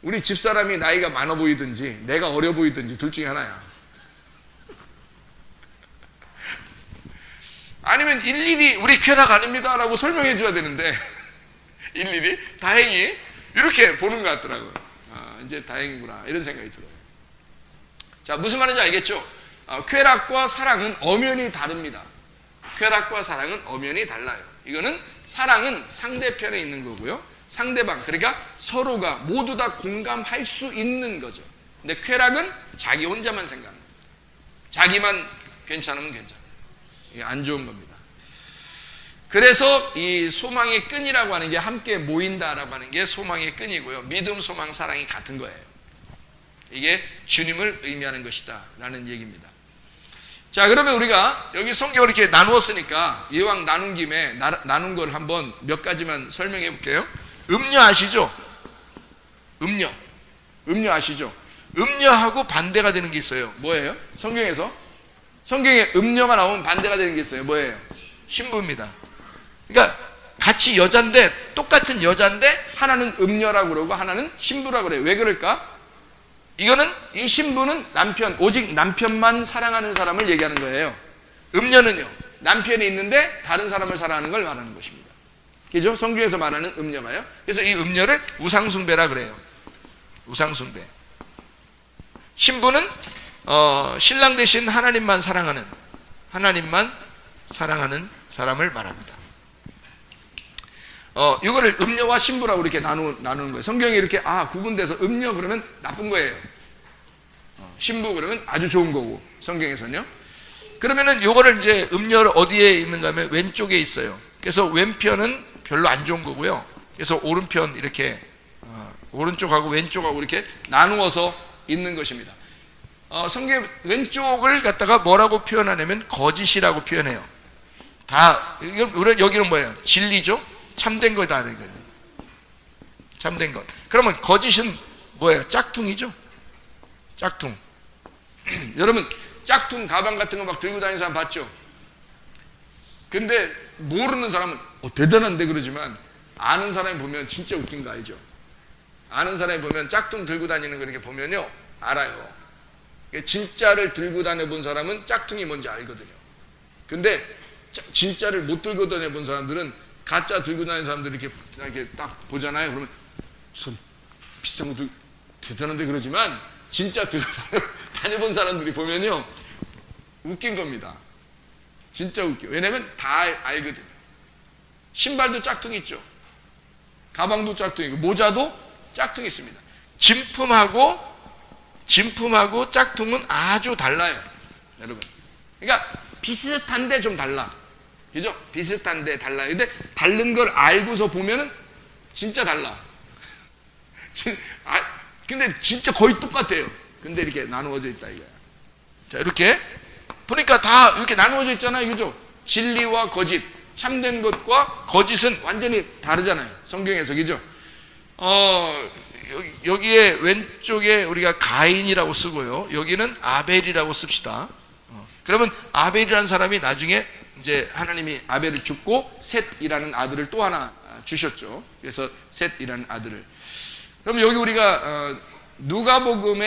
우리 집사람이 나이가 많아 보이든지 내가 어려 보이든지 둘 중에 하나야. 아니면 일일이 우리 쾌락 아닙니다 라고 설명해 줘야 되는데 일일이 다행히 이렇게 보는 것 같더라고요. 아, 이제 다행이구나 이런 생각이 들어요. 자, 무슨 말인지 알겠죠? 쾌락과 사랑은 엄연히 다릅니다. 쾌락과 사랑은 엄연히 달라요. 이거는 사랑은 상대편에 있는 거고요. 상대방, 그러니까 서로가 모두 다 공감할 수 있는 거죠. 근데 쾌락은 자기 혼자만 생각하는 거예요. 자기만 괜찮으면 괜찮아요. 이게 안 좋은 겁니다. 그래서 이 소망의 끈이라고 하는 게 함께 모인다라고 하는 게 소망의 끈이고요. 믿음, 소망, 사랑이 같은 거예요. 이게 주님을 의미하는 것이다 라는 얘기입니다. 자, 그러면 우리가 여기 성경을 이렇게 나누었으니까 이왕 나눈 김에 나눈 걸 한번 몇 가지만 설명해 볼게요. 음료 아시죠? 음료 아시죠? 음료하고 반대가 되는 게 있어요. 뭐예요? 성경에 음료가 나오면 반대가 되는 게 있어요. 뭐예요? 신부입니다. 그러니까 같이 여잔데, 똑같은 여잔데 하나는 음녀라고 그러고 하나는 신부라고 그래요. 왜 그럴까? 이거는, 이 신부는 오직 남편만 사랑하는 사람을 얘기하는 거예요. 음녀는요, 남편이 있는데 다른 사람을 사랑하는 걸 말하는 것입니다. 그죠? 성경에서 말하는 음녀가요. 그래서 이 음녀를 우상숭배라 그래요. 우상숭배. 신부는 신랑 대신 하나님만 사랑하는 사람을 말합니다. 이거를 음녀와 신부라고 이렇게 나누는 거예요. 성경이 이렇게 구분돼서 음녀 그러면 나쁜 거예요. 신부 그러면 아주 좋은 거고, 성경에서는요. 그러면은 요거를 이제 음녀를 어디에 있는가 하면 왼쪽에 있어요. 그래서 왼편은 별로 안 좋은 거고요. 그래서 오른편 이렇게 오른쪽하고 왼쪽하고 이렇게 나누어서 있는 것입니다. 성경 왼쪽을 갖다가 뭐라고 표현하냐면 거짓이라고 표현해요. 여기는 뭐예요? 진리죠? 참된 거다. 참된 것. 그러면 거짓은 뭐예요? 짝퉁이죠? 짝퉁. 여러분, 짝퉁 가방 같은 거 막 들고 다니는 사람 봤죠? 근데 모르는 사람은 대단한데 그러지만 아는 사람이 보면 진짜 웃긴 거 알죠? 아는 사람이 보면 짝퉁 들고 다니는 거 이렇게 보면요, 알아요. 진짜를 들고 다녀본 사람은 짝퉁이 뭔지 알거든요. 근데 진짜를 못 들고 다녀본 사람들은 가짜 들고 다니는 사람들 이렇게 딱 보잖아요. 그러면 비싼 것도 대단한데 그러지만 진짜 들고 다녀본 사람들이 보면요, 웃긴 겁니다. 진짜 웃겨. 왜냐면 다 알거든요. 신발도 짝퉁 있죠. 가방도 짝퉁이고 모자도 짝퉁 있습니다. 진품하고 짝퉁은 아주 달라요, 여러분. 그러니까 비슷한데 좀 달라. 그죠? 비슷한데 달라요. 근데 다른 걸 알고서 보면은 진짜 달라. 근데 진짜 거의 똑같아요. 근데 이렇게 나누어져 있다 이거야. 자, 이렇게 보니까 다 이렇게 나누어져 있잖아요. 그죠? 진리와 거짓, 참된 것과 거짓은 완전히 다르잖아요. 성경에서. 그죠? 여기에 왼쪽에 우리가 가인이라고 쓰고요. 여기는 아벨이라고 씁시다. 그러면 아벨이라는 사람이 나중에 이제 하나님이 아벨을 죽고 셋이라는 아들을 또 하나 주셨죠. 그래서 셋이라는 아들을. 그럼 여기 우리가 누가복음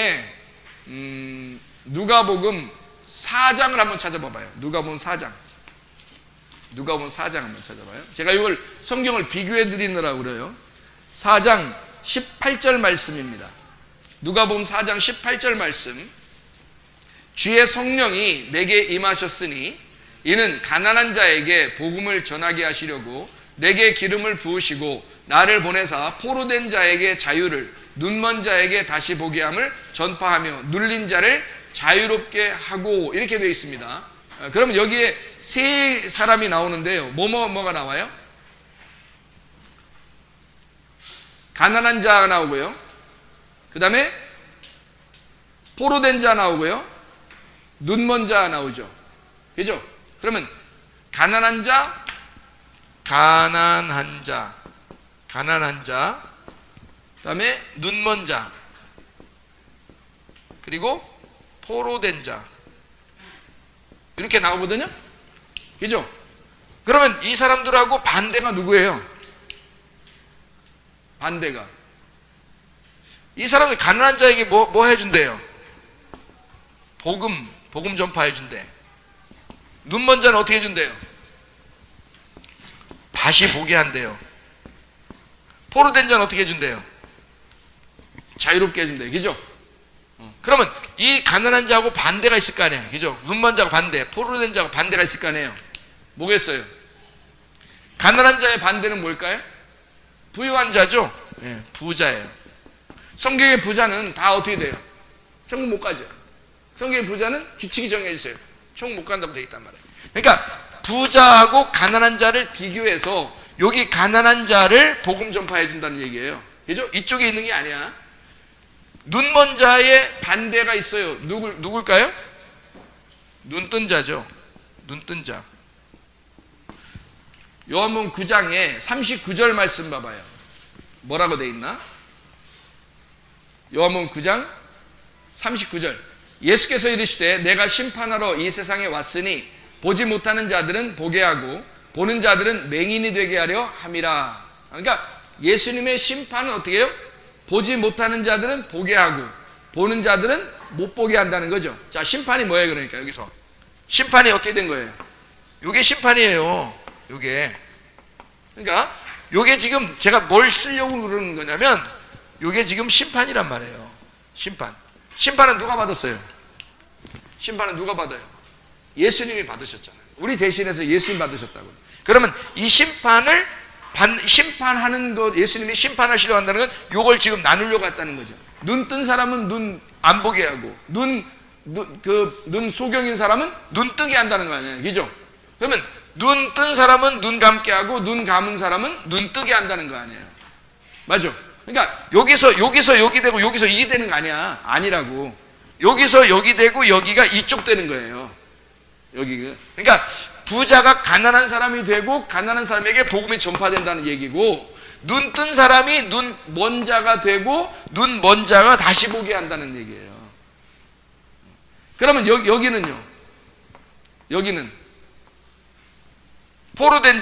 4장을 한번 찾아봐봐요. 누가복음 4장 한번 찾아봐요. 제가 이걸 성경을 비교해 드리느라고 그래요. 4장 18절 말씀입니다. 누가복음 4장 18절 말씀. 주의 성령이 내게 임하셨으니 이는 가난한 자에게 복음을 전하게 하시려고 내게 기름을 부으시고 나를 보내사 포로된 자에게 자유를, 눈먼 자에게 다시 보게 함을 전파하며 눌린 자를 자유롭게 하고, 이렇게 되어 있습니다. 그러면 여기에 세 사람이 나오는데요. 뭐가 나와요? 가난한 자 나오고요. 그 다음에 포로된 자 나오고요. 눈먼 자 나오죠. 그죠? 그러면 가난한 자, 그 다음에 눈먼 자, 그리고 포로된 자, 이렇게 나오거든요. 그죠? 그러면 이 사람들하고 반대가 누구예요? 반대가. 이 사람은 가난한 자에게 뭐 해준대요? 복음 전파해 준대. 눈먼 자는 어떻게 해준대요? 다시 보게 한대요. 포로된 자는 어떻게 해준대요? 자유롭게 해준대요. 그죠? 그러면 이 가난한 자하고 반대가 있을 거 아니에요. 그죠? 눈먼 자하고 반대, 포로된 자하고 반대가 있을 거 아니에요. 뭐겠어요? 가난한 자의 반대는 뭘까요? 부유한 자죠? 네, 부자예요. 성경의 부자는 다 어떻게 돼요? 천국 못 가죠. 성경의 부자는 규칙이 정해져 있어요. 천국 못 간다고 되어 있단 말이에요. 그러니까 부자하고 가난한 자를 비교해서 여기 가난한 자를 복음 전파해 준다는 얘기예요. 그죠? 이쪽에 있는 게 아니야. 눈먼 자의 반대가 있어요. 누굴까요? 눈뜬 자죠. 눈뜬 자. 요한복음 9장에 39절 말씀 봐봐요. 뭐라고 돼 있나? 요한복음 9장 39절. 예수께서 이르시되 내가 심판하러 이 세상에 왔으니 보지 못하는 자들은 보게 하고 보는 자들은 맹인이 되게 하려 함이라. 그러니까 예수님의 심판은 어떻게 해요? 보지 못하는 자들은 보게 하고 보는 자들은 못 보게 한다는 거죠. 자, 심판이 뭐예요? 그러니까 여기서 심판이 어떻게 된 거예요? 요게 심판이에요. 요게. 그러니까 요게 지금 제가 뭘 쓰려고 그러는 거냐면 요게 지금 심판이란 말이에요. 심판은 누가 받았어요? 심판은 누가 받아요? 예수님이 받으셨잖아요. 우리 대신해서 예수님 받으셨다고. 그러면 이 심판하는 것, 예수님이 심판하시려 한다는 건 요걸 지금 나누려고 했다는 거죠. 눈 뜬 사람은 눈 안 보게 하고 눈 소경인 사람은 눈 뜨게 한다는 거 아니에요. 그죠? 그러면 눈 뜬 사람은 눈 감게 하고 눈 감은 사람은 눈 뜨게 한다는 거 아니에요. 맞죠? 그러니까 여기서 여기 되고 여기서 이게 되는 거 아니야. 아니라고. 여기서 여기 되고 여기가 이쪽 되는 거예요. 여기가. 그러니까 부자가 가난한 사람이 되고 가난한 사람에게 복음이 전파된다는 얘기고 눈 뜬 사람이 눈 먼 자가 되고 눈 먼 자가 다시 보게 한다는 얘기예요. 그러면 여기는요. 여기는 포로된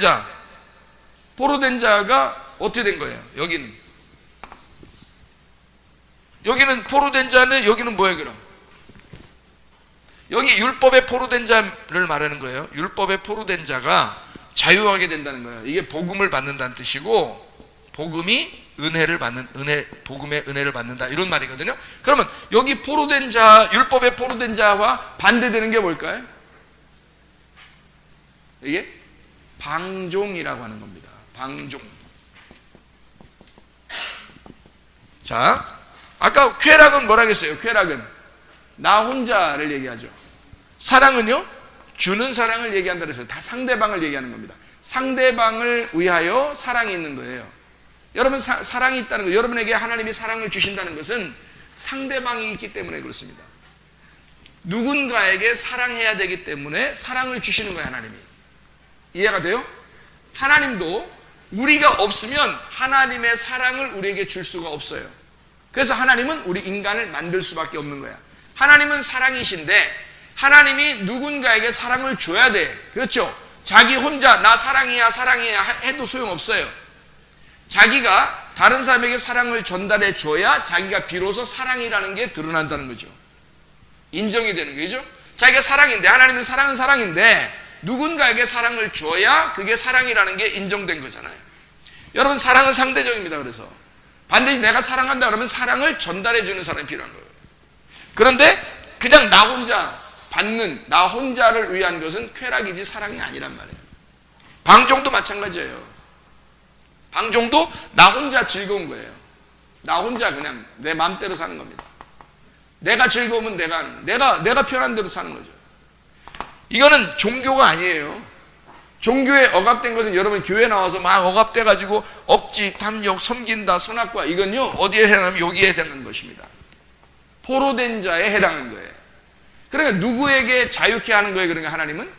자가 어떻게 된 거예요? 여기는 포로된 자는 여기는 뭐예요, 그럼? 여기 율법의 포로된 자를 말하는 거예요. 율법의 포로된 자가 자유하게 된다는 거예요. 이게 복음을 받는다는 뜻이고 복음의 은혜를 받는다 이런 말이거든요. 그러면 여기 포로된 자, 율법의 포로된 자와 반대되는 게 뭘까요? 이게 방종이라고 하는 겁니다. 방종. 자, 아까 쾌락은 뭐라 했어요? 쾌락은 나 혼자를 얘기하죠. 사랑은요? 주는 사랑을 얘기한다 그랬어요. 다 상대방을 얘기하는 겁니다. 상대방을 위하여 사랑이 있는 거예요. 여러분 사랑이 있다는 거, 여러분에게 하나님이 사랑을 주신다는 것은 상대방이 있기 때문에 그렇습니다. 누군가에게 사랑해야 되기 때문에 사랑을 주시는 거예요, 하나님이. 이해가 돼요? 하나님도 우리가 없으면 하나님의 사랑을 우리에게 줄 수가 없어요. 그래서 하나님은 우리 인간을 만들 수밖에 없는 거야. 하나님은 사랑이신데 하나님이 누군가에게 사랑을 줘야 돼. 그렇죠? 자기 혼자 나 사랑이야 해도 소용없어요. 자기가 다른 사람에게 사랑을 전달해 줘야 자기가 비로소 사랑이라는 게 드러난다는 거죠. 인정이 되는 거죠. 자기가 사랑인데, 하나님은 사랑은 사랑인데 누군가에게 사랑을 줘야 그게 사랑이라는 게 인정된 거잖아요. 여러분, 사랑은 상대적입니다. 그래서 반드시 내가 사랑한다 그러면 사랑을 전달해 주는 사람이 필요한 거예요. 그런데 그냥 나 혼자 받는, 나 혼자를 위한 것은 쾌락이지 사랑이 아니란 말이에요. 방종도 마찬가지예요. 방종도 나 혼자 즐거운 거예요. 나 혼자 그냥 내 마음대로 사는 겁니다. 내가 즐거우면 내가 편한 대로 사는 거죠. 이거는 종교가 아니에요. 종교에 억압된 것은 여러분 교회 나와서 막 억압돼 가지고 억지, 탐욕, 섬긴다, 선악과, 이건요 어디에 해당하면 여기에 해당하는 것입니다. 포로된 자에 해당하는 거예요. 그러니까 누구에게 자유케 하는 거예요? 그러니까 하나님은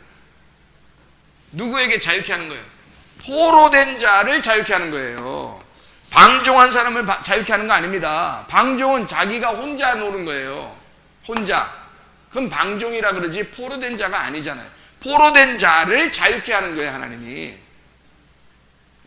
누구에게 자유케 하는 거예요? 포로된 자를 자유케 하는 거예요. 방종한 사람을 자유케 하는 거 아닙니다. 방종은 자기가 혼자 노는 거예요. 혼자. 그럼 방종이라 그러지 포로된 자가 아니잖아요. 포로된 자를 자유케 하는 거예요, 하나님이.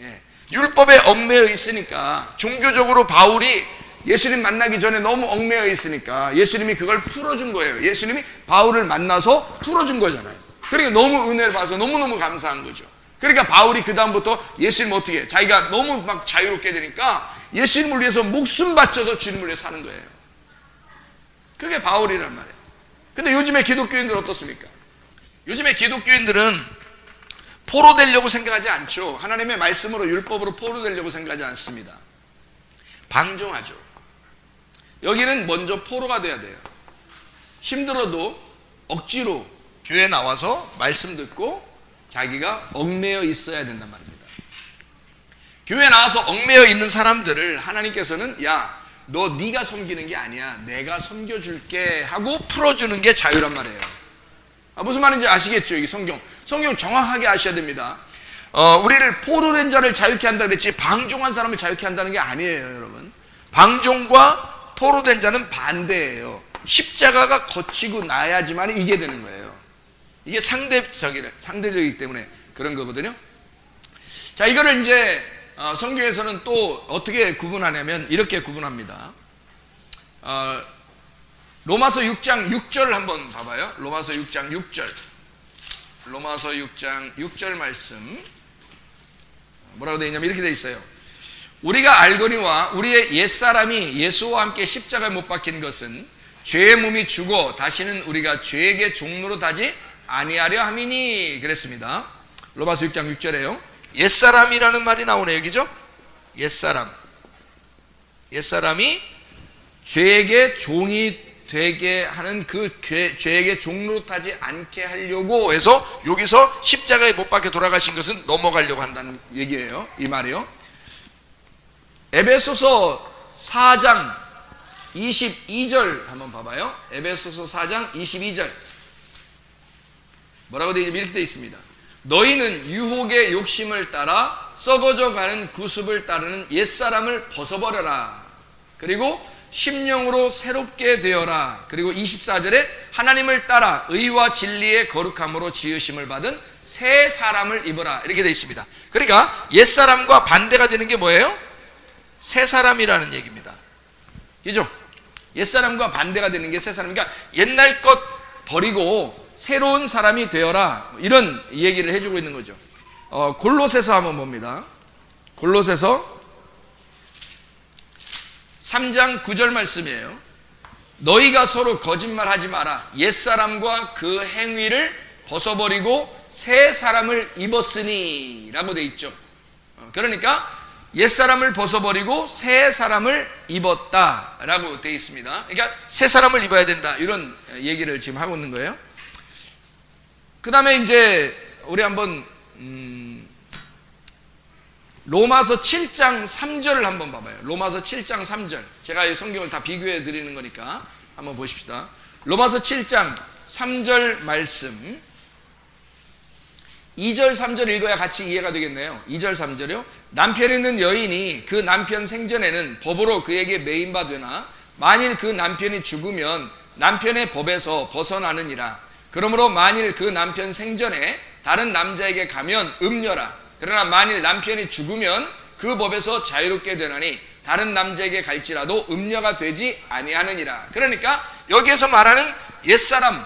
예. 율법에 얽매여 있으니까, 종교적으로 바울이 예수님 만나기 전에 너무 얽매여 있으니까 예수님이 그걸 풀어준 거예요. 예수님이 바울을 만나서 풀어준 거잖아요. 그러니까 너무 은혜를 받아서 너무너무 감사한 거죠. 그러니까 바울이 그 다음부터 예수님 어떻게 해? 자기가 너무 막 자유롭게 되니까 예수님을 위해서 목숨 바쳐서 주님을 위해 사는 거예요. 그게 바울이란 말이에요. 근데 요즘에 기독교인들 어떻습니까? 요즘에 기독교인들은 포로되려고 생각하지 않죠. 하나님의 말씀으로 율법으로 포로되려고 생각하지 않습니다. 방종하죠. 여기는 먼저 포로가 돼야 돼요. 힘들어도 억지로 교회 나와서 말씀 듣고 자기가 얽매여 있어야 된단 말입니다. 교회 나와서 얽매여 있는 사람들을 하나님께서는 야, 너 네가 섬기는 게 아니야, 내가 섬겨줄게 하고 풀어주는 게 자유란 말이에요. 무슨 말인지 아시겠죠? 이 성경 정확하게 아셔야 됩니다. 우리를 포로된 자를 자유케 한다 그랬지 방종한 사람을 자유케 한다는 게 아니에요, 여러분. 방종과 포로된 자는 반대예요. 십자가가 거치고 나야지만 이게 되는 거예요. 이게 상대적이기 때문에 그런 거거든요. 자, 이거를 이제 성경에서는 또 어떻게 구분하냐면 이렇게 구분합니다. 로마서 6장 6절 한번 봐봐요. 로마서 6장 6절. 로마서 6장 6절 말씀 뭐라고 되어 있냐면 이렇게 되어 있어요. 우리가 알거니와 우리의 옛사람이 예수와 함께 십자가에 못 박힌 것은 죄의 몸이 죽어 다시는 우리가 죄에게 종로로 타지 아니하려 함이니 그랬습니다. 로마서 6장 6절에요. 옛사람이라는 말이 나오네요. 여기죠? 옛사람이 죄에게 종이 되게 하는 그 죄에게 종로로 타지 않게 하려고 해서 여기서 십자가에 못 박혀 돌아가신 것은 넘어가려고 한다는 얘기예요. 이 말이요. 에베소서 4장 22절 한번 봐봐요. 에베소서 4장 22절 뭐라고 되어 있냐면 이렇게 되어 있습니다. 너희는 유혹의 욕심을 따라 썩어져 가는 구습을 따르는 옛사람을 벗어버려라. 그리고 심령으로 새롭게 되어라. 그리고 24절에 하나님을 따라 의와 진리의 거룩함으로 지으심을 받은 새 사람을 입어라. 이렇게 되어 있습니다. 그러니까 옛사람과 반대가 되는 게 뭐예요? 새 사람이라는 얘기입니다. 그죠? 옛사람과 반대가 되는 게 새 사람. 그러니까 옛날 것 버리고 새로운 사람이 되어라. 이런 얘기를 해주고 있는 거죠. 골로새서 한번 봅니다. 골로새서 3장 9절 말씀이에요. 너희가 서로 거짓말하지 마라. 옛사람과 그 행위를 벗어버리고 새 사람을 입었으니 라고 돼 있죠. 그러니까 옛사람을 벗어버리고 새 사람을 입었다 라고 돼 있습니다. 그러니까 새 사람을 입어야 된다 이런 얘기를 지금 하고 있는 거예요. 그 다음에 이제 우리 한번 로마서 7장 3절을 한번 봐봐요. 로마서 7장 3절. 제가 이 성경을 다 비교해 드리는 거니까 한번 보십시다. 로마서 7장 3절 말씀 2절 3절 읽어야 같이 이해가 되겠네요. 2절 3절이요. 남편 있는 여인이 그 남편 생전에는 법으로 그에게 매인바 되나 만일 그 남편이 죽으면 남편의 법에서 벗어나느니라. 그러므로 만일 그 남편 생전에 다른 남자에게 가면 음녀라. 그러나 만일 남편이 죽으면 그 법에서 자유롭게 되나니 다른 남자에게 갈지라도 음녀가 되지 아니하느니라. 그러니까 여기에서 말하는 옛사람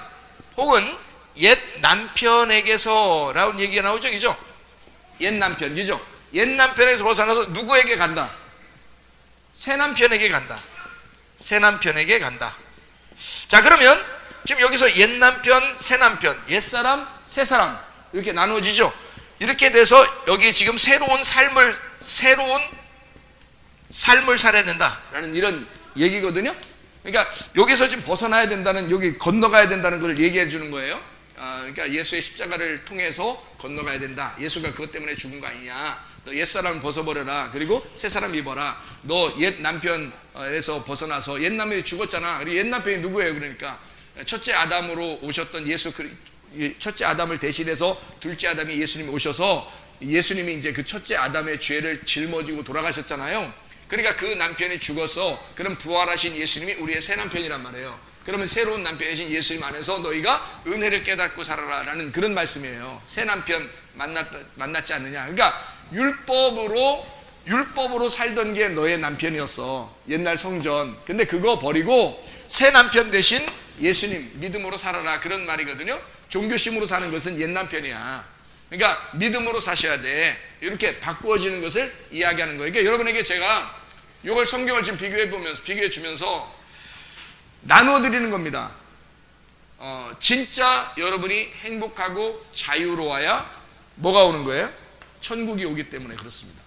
혹은 옛 남편에게서 라는 얘기가 나오죠. 그죠? 옛 남편, 그죠? 옛 남편에서 벗어나서 누구에게 간다? 새 남편에게 간다. 새 남편에게 간다. 자, 그러면 지금 여기서 옛 남편, 새 남편, 옛 사람, 새 사람 이렇게 나누어지죠. 이렇게 돼서 여기 지금 새로운 삶을 살아야 된다라는 이런 얘기거든요. 그러니까 여기서 지금 벗어나야 된다는, 여기 건너가야 된다는 걸 얘기해 주는 거예요. 그러니까 예수의 십자가를 통해서 건너가야 된다. 예수가 그것 때문에 죽은 거 아니냐. 너 옛사람 벗어버려라. 그리고 새사람 입어라. 너 옛 남편에서 벗어나서, 옛 남편이 죽었잖아. 그리고 옛 남편이 누구예요? 그러니까 첫째 아담으로 오셨던 예수, 첫째 아담을 대신해서 둘째 아담이 예수님이 오셔서 예수님이 이제 그 첫째 아담의 죄를 짊어지고 돌아가셨잖아요. 그러니까 그 남편이 죽어서 그럼 부활하신 예수님이 우리의 새 남편이란 말이에요. 그러면 새로운 남편이신 예수님 안에서 너희가 은혜를 깨닫고 살아라 라는 그런 말씀이에요. 새 남편 만났지 않느냐. 그러니까 율법으로 살던 게 너의 남편이었어, 옛날 성전. 근데 그거 버리고 새 남편 대신 예수님 믿음으로 살아라, 그런 말이거든요. 종교심으로 사는 것은 옛 남편이야. 그러니까 믿음으로 사셔야 돼. 이렇게 바꾸어지는 것을 이야기하는 거예요. 그러니까 여러분에게 제가 이걸 성경을 지금 비교해 주면서 나누어 드리는 겁니다. 진짜 여러분이 행복하고 자유로워야 뭐가 오는 거예요? 천국이 오기 때문에 그렇습니다.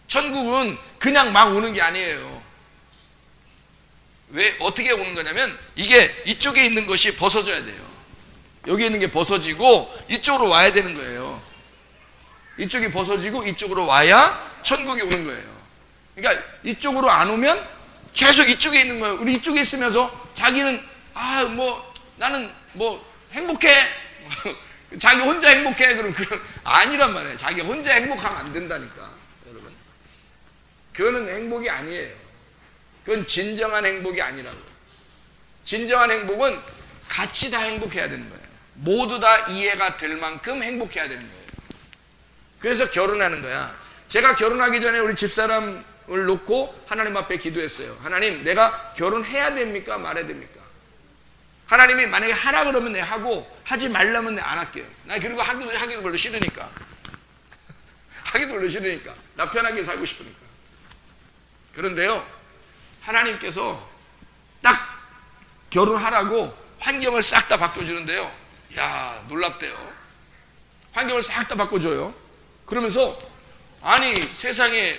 천국은 그냥 막 오는 게 아니에요. 왜 어떻게 오는 거냐면 이게 이쪽에 있는 것이 벗어져야 돼요. 여기 있는 게 벗어지고 이쪽으로 와야 되는 거예요. 이쪽이 벗어지고 이쪽으로 와야 천국이 오는 거예요. 그러니까 이쪽으로 안 오면 계속 이쪽에 있는 거예요. 우리 이쪽에 있으면서 자기는 나는 행복해. 자기 혼자 행복해. 그럼 그건 아니란 말이에요. 자기 혼자 행복하면 안 된다니까, 여러분. 그거는 행복이 아니에요. 그건 진정한 행복이 아니라고. 진정한 행복은 같이 다 행복해야 되는 거예요. 모두 다 이해가 될 만큼 행복해야 되는 거예요. 그래서 결혼하는 거야. 제가 결혼하기 전에 우리 집사람을 놓고 하나님 앞에 기도했어요. 하나님, 내가 결혼해야 됩니까? 말해야 됩니까? 하나님이 만약에 하라 그러면 내가 하고, 하지 말라면 내가 안 할게요. 나 그리고 하기도 별로 싫으니까. 하기도 별로 싫으니까. 나 편하게 살고 싶으니까. 그런데요, 하나님께서 딱 결혼하라고 환경을 싹 다 바꿔주는데요. 야, 놀랍대요. 환경을 싹 다 바꿔줘요. 그러면서 아니 세상에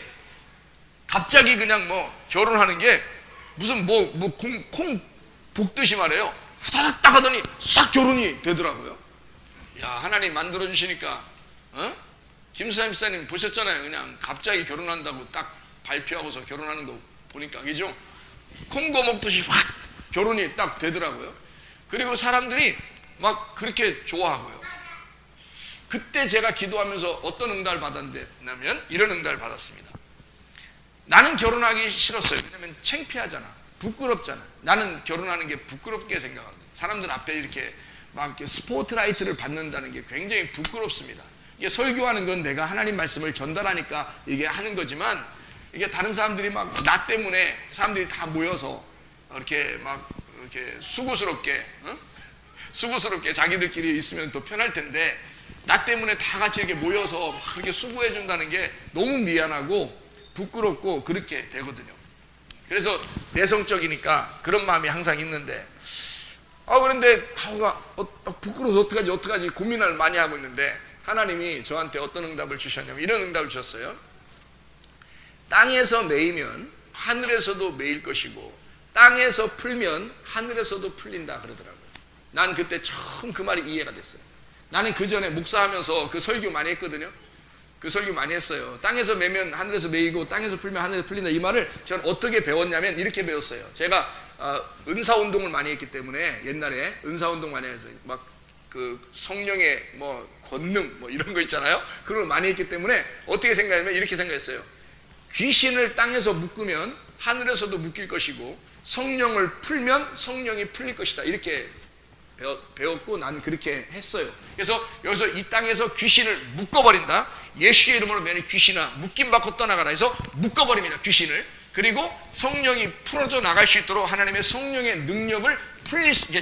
갑자기 그냥 결혼하는 게 무슨 콩 볶듯이 말해요. 후다닥 딱 하더니 싹 결혼이 되더라고요. 야, 하나님 만들어주시니까 김수삼 집사님 보셨잖아요. 그냥 갑자기 결혼한다고 딱 발표하고서 결혼하는 거 보니까 그죠? 콩고 먹듯이 확 결혼이 딱 되더라고요. 그리고 사람들이 막 그렇게 좋아하고요. 그때 제가 기도하면서 어떤 응답을 받았냐면 이런 응답을 받았습니다. 나는 결혼하기 싫었어요. 왜냐면 창피하잖아, 부끄럽잖아. 나는 결혼하는 게 부끄럽게 생각하거든요. 사람들 앞에 이렇게 스포트라이트를 받는다는 게 굉장히 부끄럽습니다. 이게 설교하는 건 내가 하나님 말씀을 전달하니까 이게 하는 거지만, 이게 다른 사람들이 나 때문에 사람들이 다 모여서 이렇게 수고스럽게 자기들끼리 있으면 더 편할 텐데, 나 때문에 다 같이 이렇게 모여서 이렇게 수고해 준다는 게 너무 미안하고 부끄럽고 그렇게 되거든요. 그래서 내성적이니까 그런 마음이 항상 있는데, 그런데 부끄러워서 어떡하지 고민을 많이 하고 있는데, 하나님이 저한테 어떤 응답을 주셨냐면 이런 응답을 주셨어요. 땅에서 매이면 하늘에서도 매일 것이고, 땅에서 풀면 하늘에서도 풀린다 그러더라고요. 난 그때 처음 그 말이 이해가 됐어요. 나는 그 전에 목사하면서 그 설교 많이 했거든요. 그 설교 많이 했어요. 땅에서 매면 하늘에서 매이고 땅에서 풀면 하늘에서 풀린다. 이 말을 저는 어떻게 배웠냐면 이렇게 배웠어요. 제가 은사운동을 많이 했기 때문에, 옛날에 은사운동 많이 해서 성령의 권능 이런 거 있잖아요. 그런 걸 많이 했기 때문에 어떻게 생각하냐면 이렇게 생각했어요. 귀신을 땅에서 묶으면 하늘에서도 묶일 것이고, 성령을 풀면 성령이 풀릴 것이다. 이렇게 배웠고 난 그렇게 했어요. 그래서 여기서 이 땅에서 귀신을 묶어버린다. 예수의 이름으로 매는 귀신아 묶임 받고 떠나가라 해서 묶어버립니다, 귀신을. 그리고 성령이 풀어져 나갈 수 있도록 하나님의 성령의 능력을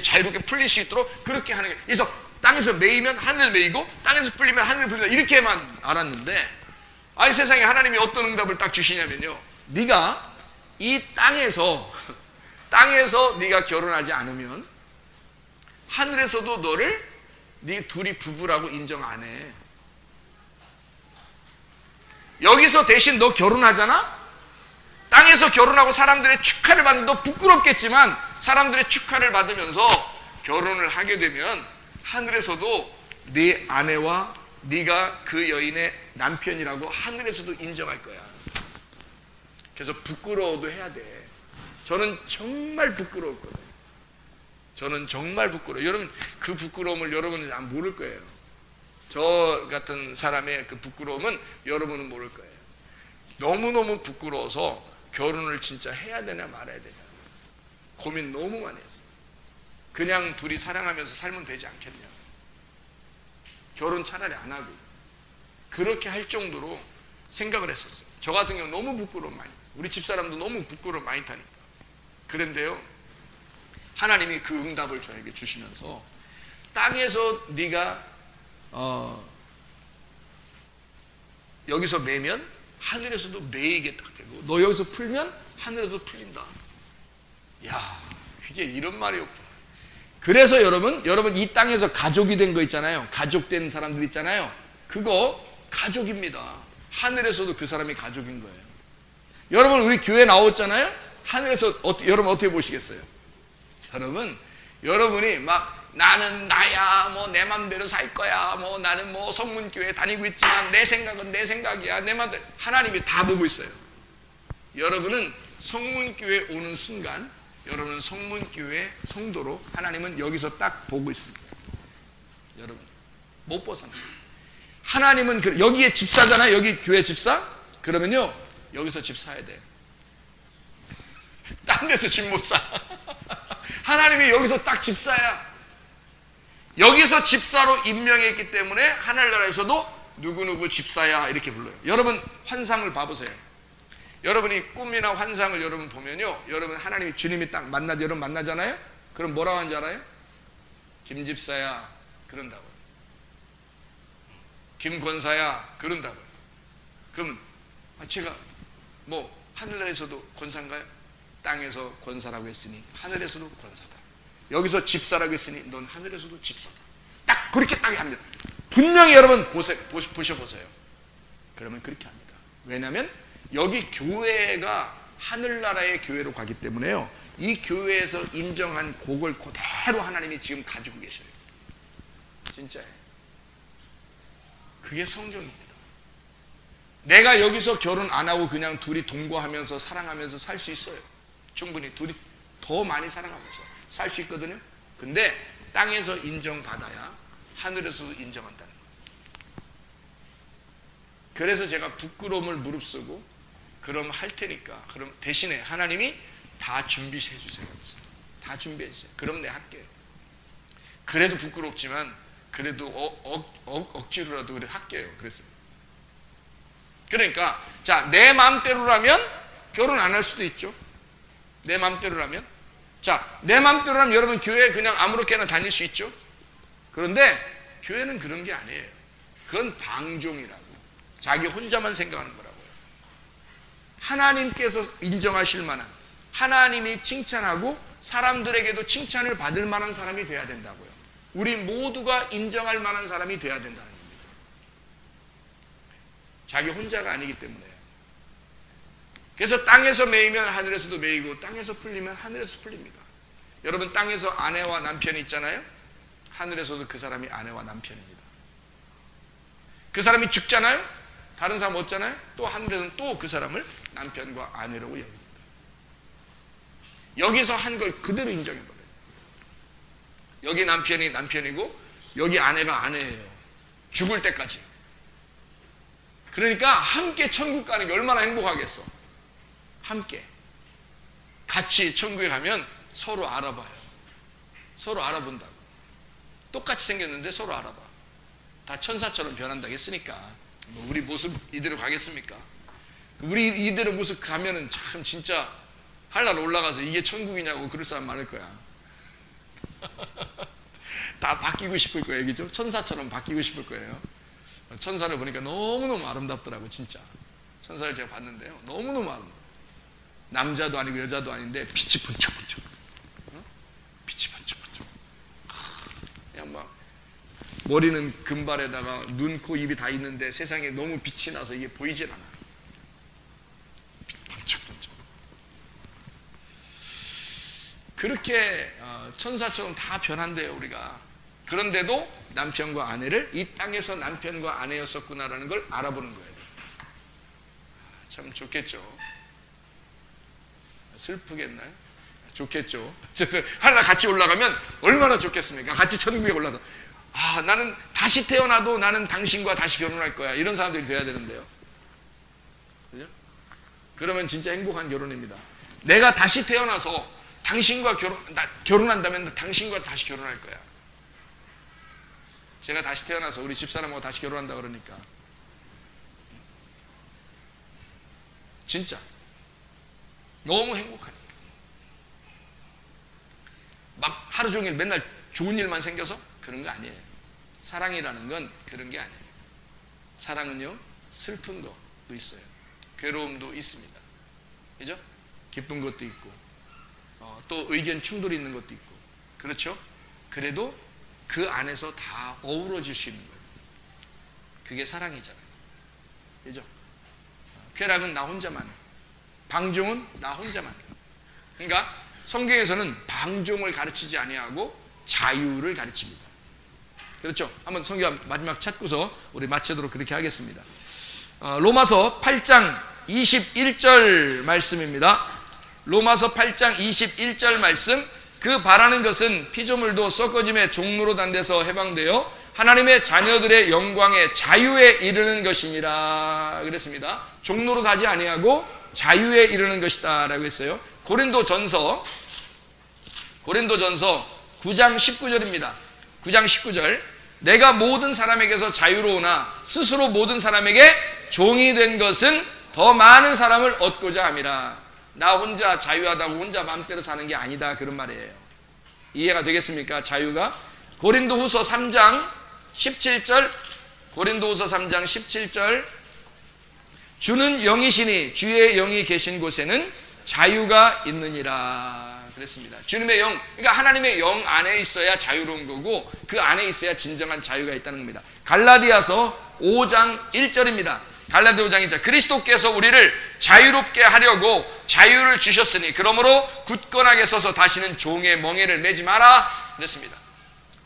자유롭게 풀릴 수 있도록 그렇게 하는 거예요. 그래서 땅에서 매이면 하늘 매이고 땅에서 풀리면 하늘 풀린다, 이렇게만 알았는데, 세상에 하나님이 어떤 응답을 딱 주시냐면요, 네가 이 땅에서 네가 결혼하지 않으면 하늘에서도 네 둘이 부부라고 인정 안 해. 여기서 대신 너 결혼하잖아? 땅에서 결혼하고 사람들의 축하를 받는, 너 부끄럽겠지만 사람들의 축하를 받으면서 결혼을 하게 되면 하늘에서도 네 아내와 네가 그 여인의 남편이라고 하늘에서도 인정할 거야. 그래서 부끄러워도 해야 돼. 저는 정말 부끄러웠거든요. 저는 정말 부끄러워요. 여러분, 그 부끄러움을 여러분은 안 모를 거예요. 저 같은 사람의 그 부끄러움은 여러분은 모를 거예요. 너무너무 부끄러워서 결혼을 진짜 해야 되냐 말아야 되냐. 고민 너무 많이 했어요. 그냥 둘이 사랑하면서 살면 되지 않겠냐. 결혼 차라리 안 하고. 그렇게 할 정도로 생각을 했었어요. 저 같은 경우 너무 부끄러움 많이 타요. 우리 집사람도 너무 부끄러움 많이 타니까. 그런데요, 하나님이 그 응답을 저에게 주시면서 땅에서 네가 여기서 매면 하늘에서도 매이게 딱 되고, 너 여기서 풀면 하늘에서 풀린다. 야, 그게 이런 말이었구나. 그래서 여러분 이 땅에서 가족이 된 거 있잖아요. 가족된 사람들 있잖아요. 그거 가족입니다. 하늘에서도 그 사람이 가족인 거예요. 여러분 우리 교회 나왔잖아요. 하늘에서 여러분 어떻게 보시겠어요? 여러분이 막 나는 나야, 뭐 내 맘대로 살 거야, 뭐 나는 뭐 성문교회 다니고 있지만 내 생각은 내 생각이야, 내 맘대로. 하나님이 다 보고 있어요. 여러분은 성문교회 오는 순간 여러분은 성문교회 성도로 하나님은 여기서 딱 보고 있습니다. 여러분 못 벗어나요. 하나님은 여기에 집사잖아요. 여기 교회 집사? 그러면요 여기서 집 사야 돼요. 딴 데서 집 못 사. 하나님이 여기서 딱 집사야. 여기서 집사로 임명했기 때문에 하늘나라에서도 누구누구 집사야 이렇게 불러요. 여러분 환상을 봐보세요. 여러분이 꿈이나 환상을 여러분 보면요, 여러분 하나님이 주님이 딱 여러분 만나잖아요. 그럼 뭐라고 하는지 알아요? 김집사야 그런다고요. 김권사야 그런다고요. 그럼 제가 뭐 하늘나라에서도 권사인가요? 땅에서 권사라고 했으니 하늘에서도 권사다. 여기서 집사라고 했으니 넌 하늘에서도 집사다. 딱 그렇게 딱 합니다. 분명히 여러분 보셔보세요. 그러면 그렇게 합니다. 왜냐하면 여기 교회가 하늘나라의 교회로 가기 때문에요, 이 교회에서 인정한 곡을 그대로 하나님이 지금 가지고 계셔요. 진짜예요. 그게 성경입니다. 내가 여기서 결혼 안 하고 그냥 둘이 동거하면서 사랑하면서 살 수 있어요. 충분히 둘이 더 많이 사랑하면서 살 수 있거든요. 근데 땅에서 인정받아야 하늘에서도 인정한다는 거예요. 그래서 제가 부끄러움을 무릅쓰고 그럼 할 테니까, 그럼 대신에 하나님이 다 준비해 주세요. 다 준비해 주세요. 그럼 내가 할게요. 그래도 부끄럽지만 그래도 억지로라도 그래 할게요. 그랬어요. 그러니까 자, 내 마음대로라면 결혼 안 할 수도 있죠. 내 마음대로라면. 자, 내 마음대로라면 여러분 교회 그냥 아무렇게나 다닐 수 있죠. 그런데 교회는 그런 게 아니에요. 그건 방종이라고. 자기 혼자만 생각하는 거라고요. 하나님께서 인정하실 만한, 하나님이 칭찬하고 사람들에게도 칭찬을 받을 만한 사람이 돼야 된다고요. 우리 모두가 인정할 만한 사람이 돼야 된다는 겁니다. 자기 혼자가 아니기 때문에요. 그래서 땅에서 매이면 하늘에서도 매이고 땅에서 풀리면 하늘에서 풀립니다. 여러분 땅에서 아내와 남편이 있잖아요. 하늘에서도 그 사람이 아내와 남편입니다. 그 사람이 죽잖아요. 다른 사람 없잖아요. 또 하늘에서는 또 그 사람을 남편과 아내라고 여깁니다. 여기서 한 걸 그대로 인정해버려요. 여기 남편이 남편이고 여기 아내가 아내예요. 죽을 때까지. 그러니까 함께 천국 가는 게 얼마나 행복하겠어. 함께 같이 천국에 가면 서로 알아봐요. 서로 알아본다고. 똑같이 생겼는데 서로 알아봐. 다 천사처럼 변한다고 했으니까 우리 모습 이대로 가겠습니까? 우리 이대로 모습 가면은 참 진짜 하늘나라 올라가서 이게 천국이냐고 그럴 사람 많을 거야. 다 바뀌고 싶을 거예요. 그죠? 천사처럼 바뀌고 싶을 거예요. 천사를 보니까 너무너무 아름답더라고. 진짜 천사를 제가 봤는데요, 너무너무 아름다워. 남자도 아니고 여자도 아닌데 빛이 번쩍번쩍, 빛이 번쩍번쩍. 그냥 막 머리는 금발에다가 눈, 코, 입이 다 있는데 세상에 너무 빛이 나서 이게 보이질 않아. 빛 번쩍번쩍. 그렇게 천사처럼 다 변한대요 우리가. 그런데도 남편과 아내를 이 땅에서 남편과 아내였었구나라는 걸 알아보는 거예요. 참 좋겠죠. 슬프겠나요? 좋겠죠. 하나 같이 올라가면 얼마나 좋겠습니까? 같이 천국에 올라서 나는 다시 태어나도 나는 당신과 다시 결혼할 거야. 이런 사람들이 돼야 되는데요. 그죠? 그러면 진짜 행복한 결혼입니다. 내가 다시 태어나서 당신과 결혼한다면 당신과 다시 결혼할 거야. 제가 다시 태어나서 우리 집사람하고 다시 결혼한다 그러니까 진짜 너무 행복하니까. 막 하루 종일 맨날 좋은 일만 생겨서 그런 거 아니에요. 사랑이라는 건 그런 게 아니에요. 사랑은요, 슬픈 것도 있어요. 괴로움도 있습니다. 그죠? 기쁜 것도 있고, 또 의견 충돌이 있는 것도 있고, 그렇죠? 그래도 그 안에서 다 어우러질 수 있는 거예요. 그게 사랑이잖아요. 그죠? 쾌락은 나 혼자만, 방종은 나 혼자만. 그러니까 성경에서는 방종을 가르치지 아니하고 자유를 가르칩니다. 그렇죠? 한번 성경 마지막 찾고서 우리 마치도록 그렇게 하겠습니다. 로마서 8장 21절 말씀입니다. 로마서 8장 21절 말씀. 그 바라는 것은 피조물도 썩어짐의 종로로 단 데서 해방되어 하나님의 자녀들의 영광의 자유에 이르는 것이니라 그랬습니다. 종로로 가지 아니하고 자유에 이르는 것이다 라고 했어요. 고린도전서 9장 19절입니다. 9장 19절. 내가 모든 사람에게서 자유로우나 스스로 모든 사람에게 종이 된 것은 더 많은 사람을 얻고자 함이라. 나 혼자 자유하다고 혼자 마음대로 사는 게 아니다, 그런 말이에요. 이해가 되겠습니까? 자유가. 고린도후서 3장 17절. 고린도후서 3장 17절. 주는 영이시니 주의 영이 계신 곳에는 자유가 있느니라 그랬습니다. 주님의 영, 그러니까 하나님의 영 안에 있어야 자유로운 거고 그 안에 있어야 진정한 자유가 있다는 겁니다. 갈라디아서 5장 1절입니다. 갈라디아 5장 1절. 그리스도께서 우리를 자유롭게 하려고 자유를 주셨으니 그러므로 굳건하게 서서 다시는 종의 멍에를 매지 마라 그랬습니다.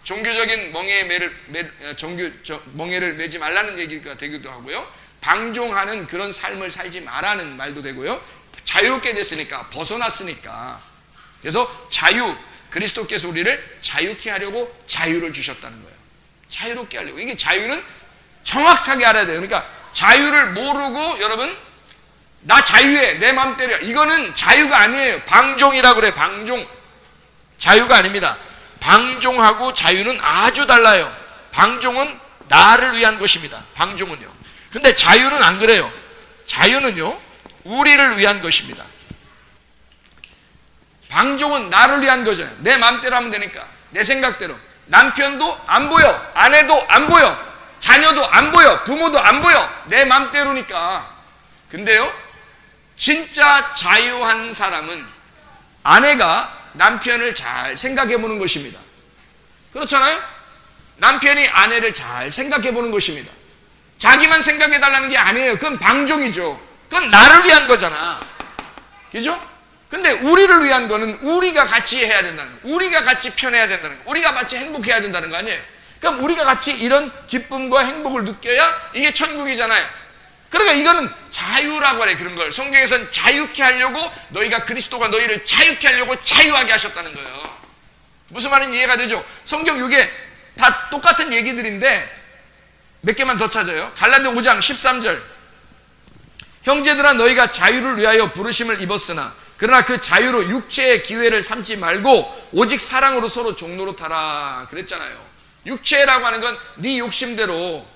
종교적인 멍에를 매지 말라는 얘기가 되기도 하고요. 방종하는 그런 삶을 살지 마라는 말도 되고요. 자유롭게 됐으니까, 벗어났으니까. 그래서 자유, 그리스도께서 우리를 자유케 하려고 자유를 주셨다는 거예요. 자유롭게 하려고. 이게 자유는 정확하게 알아야 돼요. 그러니까 자유를 모르고 여러분 나 자유해, 내 마음대로야, 이거는 자유가 아니에요. 방종이라고 그래요. 방종. 자유가 아닙니다. 방종하고 자유는 아주 달라요. 방종은 나를 위한 것입니다. 방종은요. 근데 자유는 안 그래요. 자유는요, 우리를 위한 것입니다. 방종은 나를 위한 거잖아요. 내 마음대로 하면 되니까, 내 생각대로. 남편도 안 보여, 아내도 안 보여, 자녀도 안 보여, 부모도 안 보여. 내 마음대로니까. 근데요, 진짜 자유한 사람은 아내가 남편을 잘 생각해 보는 것입니다. 그렇잖아요? 남편이 아내를 잘 생각해 보는 것입니다. 자기만 생각해 달라는 게 아니에요. 그건 방종이죠. 그건 나를 위한 거잖아. 그죠? 근데 우리를 위한 거는 우리가 같이 해야 된다는 거예요. 우리가 같이 편해야 된다는 거예요. 우리가 같이 행복해야 된다는 거 아니에요. 그럼 우리가 같이 이런 기쁨과 행복을 느껴야 이게 천국이잖아요. 그러니까 이거는 자유라고 하래. 그런 걸 성경에서는 자유케 하려고, 너희가 그리스도가 너희를 자유케 하려고 자유하게 하셨다는 거예요. 무슨 말인지 이해가 되죠? 성경 이게 다 똑같은 얘기들인데 몇 개만 더 찾아요. 갈라디아 5장 13절. 형제들아, 너희가 자유를 위하여 부르심을 입었으나 그러나 그 자유로 육체의 기회를 삼지 말고 오직 사랑으로 서로 종노릇하라 그랬잖아요. 육체라고 하는 건 네 욕심대로,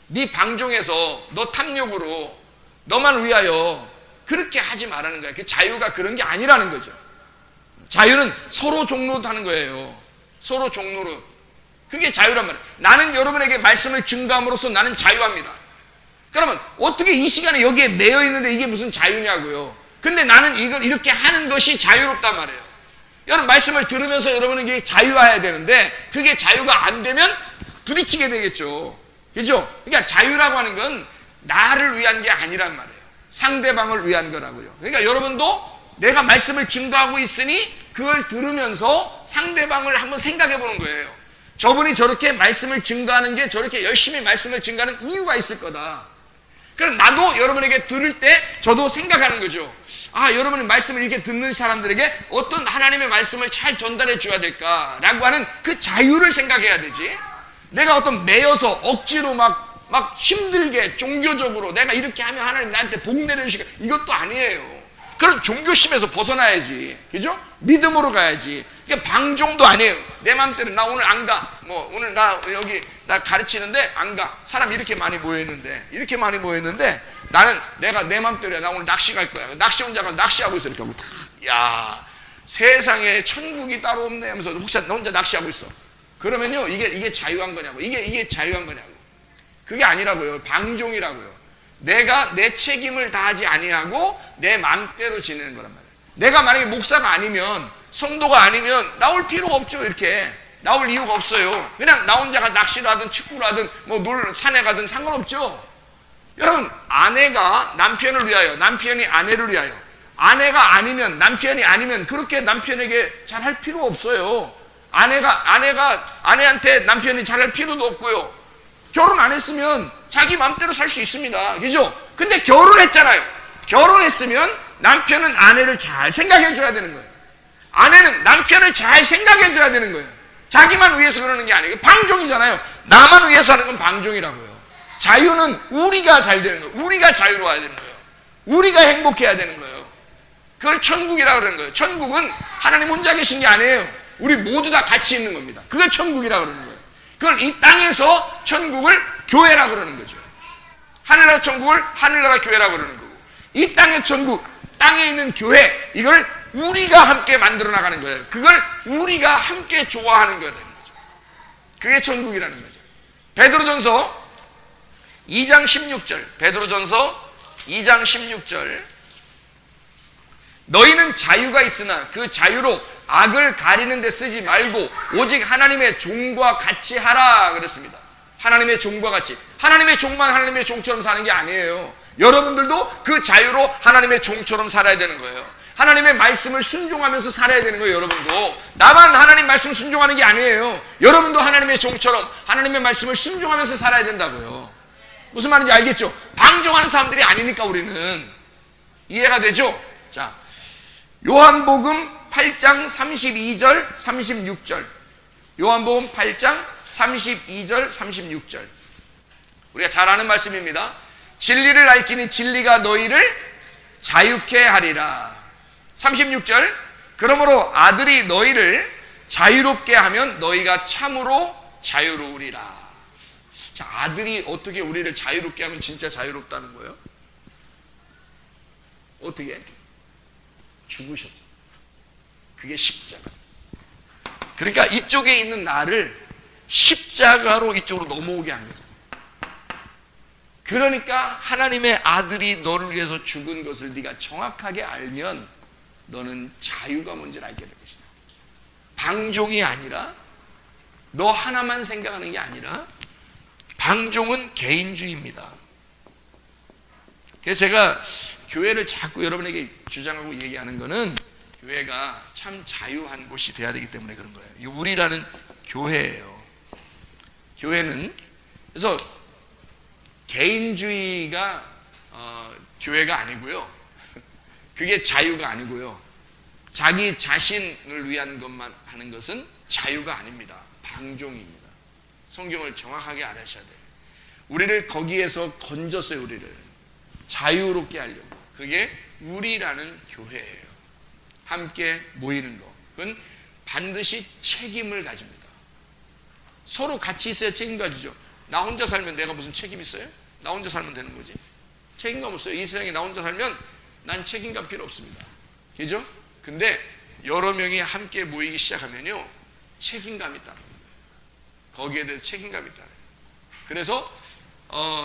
네 방종해서, 너 탐욕으로, 너만 위하여 그렇게 하지 말라는 거야. 그 자유가 그런 게 아니라는 거죠. 자유는 서로 종노릇하는 거예요. 서로 종노릇. 그게 자유란 말이에요. 나는 여러분에게 말씀을 증거함으로써 나는 자유합니다. 그러면 어떻게 이 시간에 여기에 매여 있는데 이게 무슨 자유냐고요. 근데 나는 이걸 이렇게 하는 것이 자유롭단 말이에요. 여러분 말씀을 들으면서 여러분은 이게 자유해야 되는데 그게 자유가 안 되면 부딪히게 되겠죠. 그죠? 그러니까 자유라고 하는 건 나를 위한 게 아니란 말이에요. 상대방을 위한 거라고요. 그러니까 여러분도 내가 말씀을 증거하고 있으니 그걸 들으면서 상대방을 한번 생각해 보는 거예요. 저분이 저렇게 말씀을 증거하는 게, 저렇게 열심히 말씀을 증거하는 이유가 있을 거다. 그럼 나도 여러분에게 들을 때 저도 생각하는 거죠. 아, 여러분이 말씀을 이렇게 듣는 사람들에게 어떤 하나님의 말씀을 잘 전달해 줘야 될까라고 하는 그 자유를 생각해야 되지. 내가 어떤 매여서 억지로 막 힘들게 종교적으로 내가 이렇게 하면 하나님 나한테 복 내려주시고, 이것도 아니에요. 그런 종교심에서 벗어나야지. 그죠? 믿음으로 가야지. 이게 방종도 아니에요. 내 맘대로 나 오늘 안 가. 뭐 오늘 나 여기 나 가르치는데 안 가. 사람 이렇게 많이 모였는데 나는 내가 내 맘대로야. 나 오늘 낚시 갈 거야. 낚시 혼자 가서 낚시하고 있어. 이렇게 하고 야, 세상에 천국이 따로 없네 하면서 혹시 너 혼자 낚시하고 있어. 그러면요, 이게 자유한 거냐고. 이게 자유한 거냐고. 그게 아니라고요. 방종이라고요. 내가 내 책임을 다하지 아니하고 내 맘대로 지내는 거란 말이에요. 내가 만약에 목사가 아니면, 성도가 아니면 나올 필요가 없죠. 이렇게 나올 이유가 없어요. 그냥 나 혼자가 낚시를 하든 축구를 하든 뭐 산에 가든 상관없죠. 여러분, 아내가 남편을 위하여, 남편이 아내를 위하여, 아내가 아니면, 남편이 아니면 그렇게 남편에게 잘할 필요 없어요. 아내가 아내한테 남편이 잘할 필요도 없고요. 결혼 안 했으면 자기 마음대로 살 수 있습니다. 그죠? 근데 결혼했잖아요. 결혼했으면 남편은 아내를 잘 생각해 줘야 되는 거예요. 아내는 남편을 잘 생각해 줘야 되는 거예요. 자기만 위해서 그러는 게 아니에요. 방종이잖아요. 나만 위해서 하는 건 방종이라고요. 자유는 우리가 잘 되는 거예요. 우리가 자유로워야 되는 거예요. 우리가 행복해야 되는 거예요. 그걸 천국이라고 그러는 거예요. 천국은 하나님 혼자 계신 게 아니에요. 우리 모두 다 같이 있는 겁니다. 그걸 천국이라고 그러는 거예요. 그걸 이 땅에서 천국을 교회라고 그러는 거죠. 하늘나라 천국을 하늘나라 교회라고 그러는 거고, 이 땅의 천국, 땅에 있는 교회, 이걸 우리가 함께 만들어 나가는 거예요. 그걸 우리가 함께 좋아하는 거라는 거죠. 그게 천국이라는 거죠. 베드로전서 2장 16절, 베드로전서 2장 16절, 너희는 자유가 있으나 그 자유로 악을 가리는 데 쓰지 말고 오직 하나님의 종과 같이 하라 그랬습니다. 하나님의 종과 같이. 하나님의 종만 하나님의 종처럼 사는 게 아니에요. 여러분들도 그 자유로 하나님의 종처럼 살아야 되는 거예요. 하나님의 말씀을 순종하면서 살아야 되는 거예요. 여러분도 나만 하나님 말씀 순종하는 게 아니에요. 여러분도 하나님의 종처럼 하나님의 말씀을 순종하면서 살아야 된다고요. 무슨 말인지 알겠죠? 방종하는 사람들이 아니니까 우리는. 이해가 되죠? 자, 요한복음 8장 32절 36절, 요한복음 8장 32절 36절, 우리가 잘 아는 말씀입니다. 진리를 알지니 진리가 너희를 자유케 하리라. 36절, 그러므로 아들이 너희를 자유롭게 하면 너희가 참으로 자유로우리라. 자, 아들이 어떻게 우리를 자유롭게 하면 진짜 자유롭다는 거예요? 어떻게? 죽으셨죠. 그게 십자가. 그러니까 이쪽에 있는 나를 십자가로 이쪽으로 넘어오게 한 거죠. 그러니까 하나님의 아들이 너를 위해서 죽은 것을 네가 정확하게 알면 너는 자유가 뭔지를 알게 될 것이다. 방종이 아니라, 너 하나만 생각하는 게 아니라, 방종은 개인주의입니다. 그래서 제가 교회를 자꾸 여러분에게 주장하고 얘기하는 거는, 교회가 참 자유한 곳이 돼야 되기 때문에 그런 거예요. 이 우리라는 교회예요. 교회는, 그래서 개인주의가 교회가 아니고요. 그게 자유가 아니고요. 자기 자신을 위한 것만 하는 것은 자유가 아닙니다. 방종입니다. 성경을 정확하게 알아셔야 돼요. 우리를 거기에서 건졌어요. 우리를 자유롭게 하려고. 그게 우리라는 교회예요. 함께 모이는 거. 그건 반드시 책임을 가집니다. 서로 같이 있어야 책임 가지죠. 나 혼자 살면 내가 무슨 책임 있어요? 나 혼자 살면 되는 거지. 책임감 없어요. 이 세상에 나 혼자 살면 난 책임감 필요 없습니다. 그죠? 근데 여러 명이 함께 모이기 시작하면요, 책임감이 따라요. 거기에 대해서 책임감이 따라요. 그래서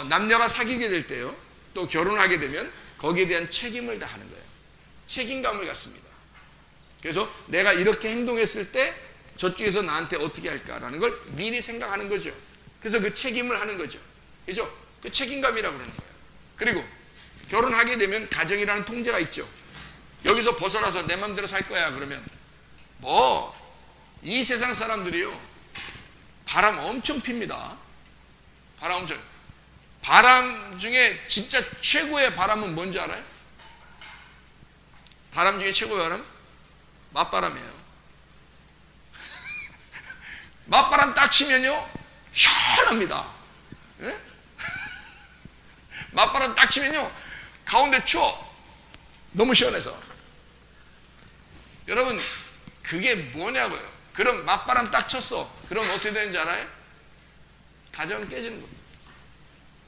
남녀가 사귀게 될 때요, 또 결혼하게 되면 거기에 대한 책임을 다하는 거예요. 책임감을 갖습니다. 그래서 내가 이렇게 행동했을 때 저쪽에서 나한테 어떻게 할까라는 걸 미리 생각하는 거죠. 그래서 그 책임을 하는 거죠. 그죠? 그 책임감이라고 그러는 거예요. 그리고 결혼하게 되면 가정이라는 통제가 있죠. 여기서 벗어나서 내 맘대로 살 거야 그러면 이 세상 사람들이요, 바람 엄청 핍니다. 바람 중에 진짜 최고의 바람은 뭔지 알아요? 바람 중에 최고의 바람? 맞바람이에요. 맞바람 딱 치면요, 시원합니다. 예? 맞바람 딱 치면요, 가운데 추워. 너무 시원해서. 여러분, 그게 뭐냐고요. 그럼 맞바람 딱 쳤어. 그럼 어떻게 되는지 알아요? 가정은 깨지는 겁니다.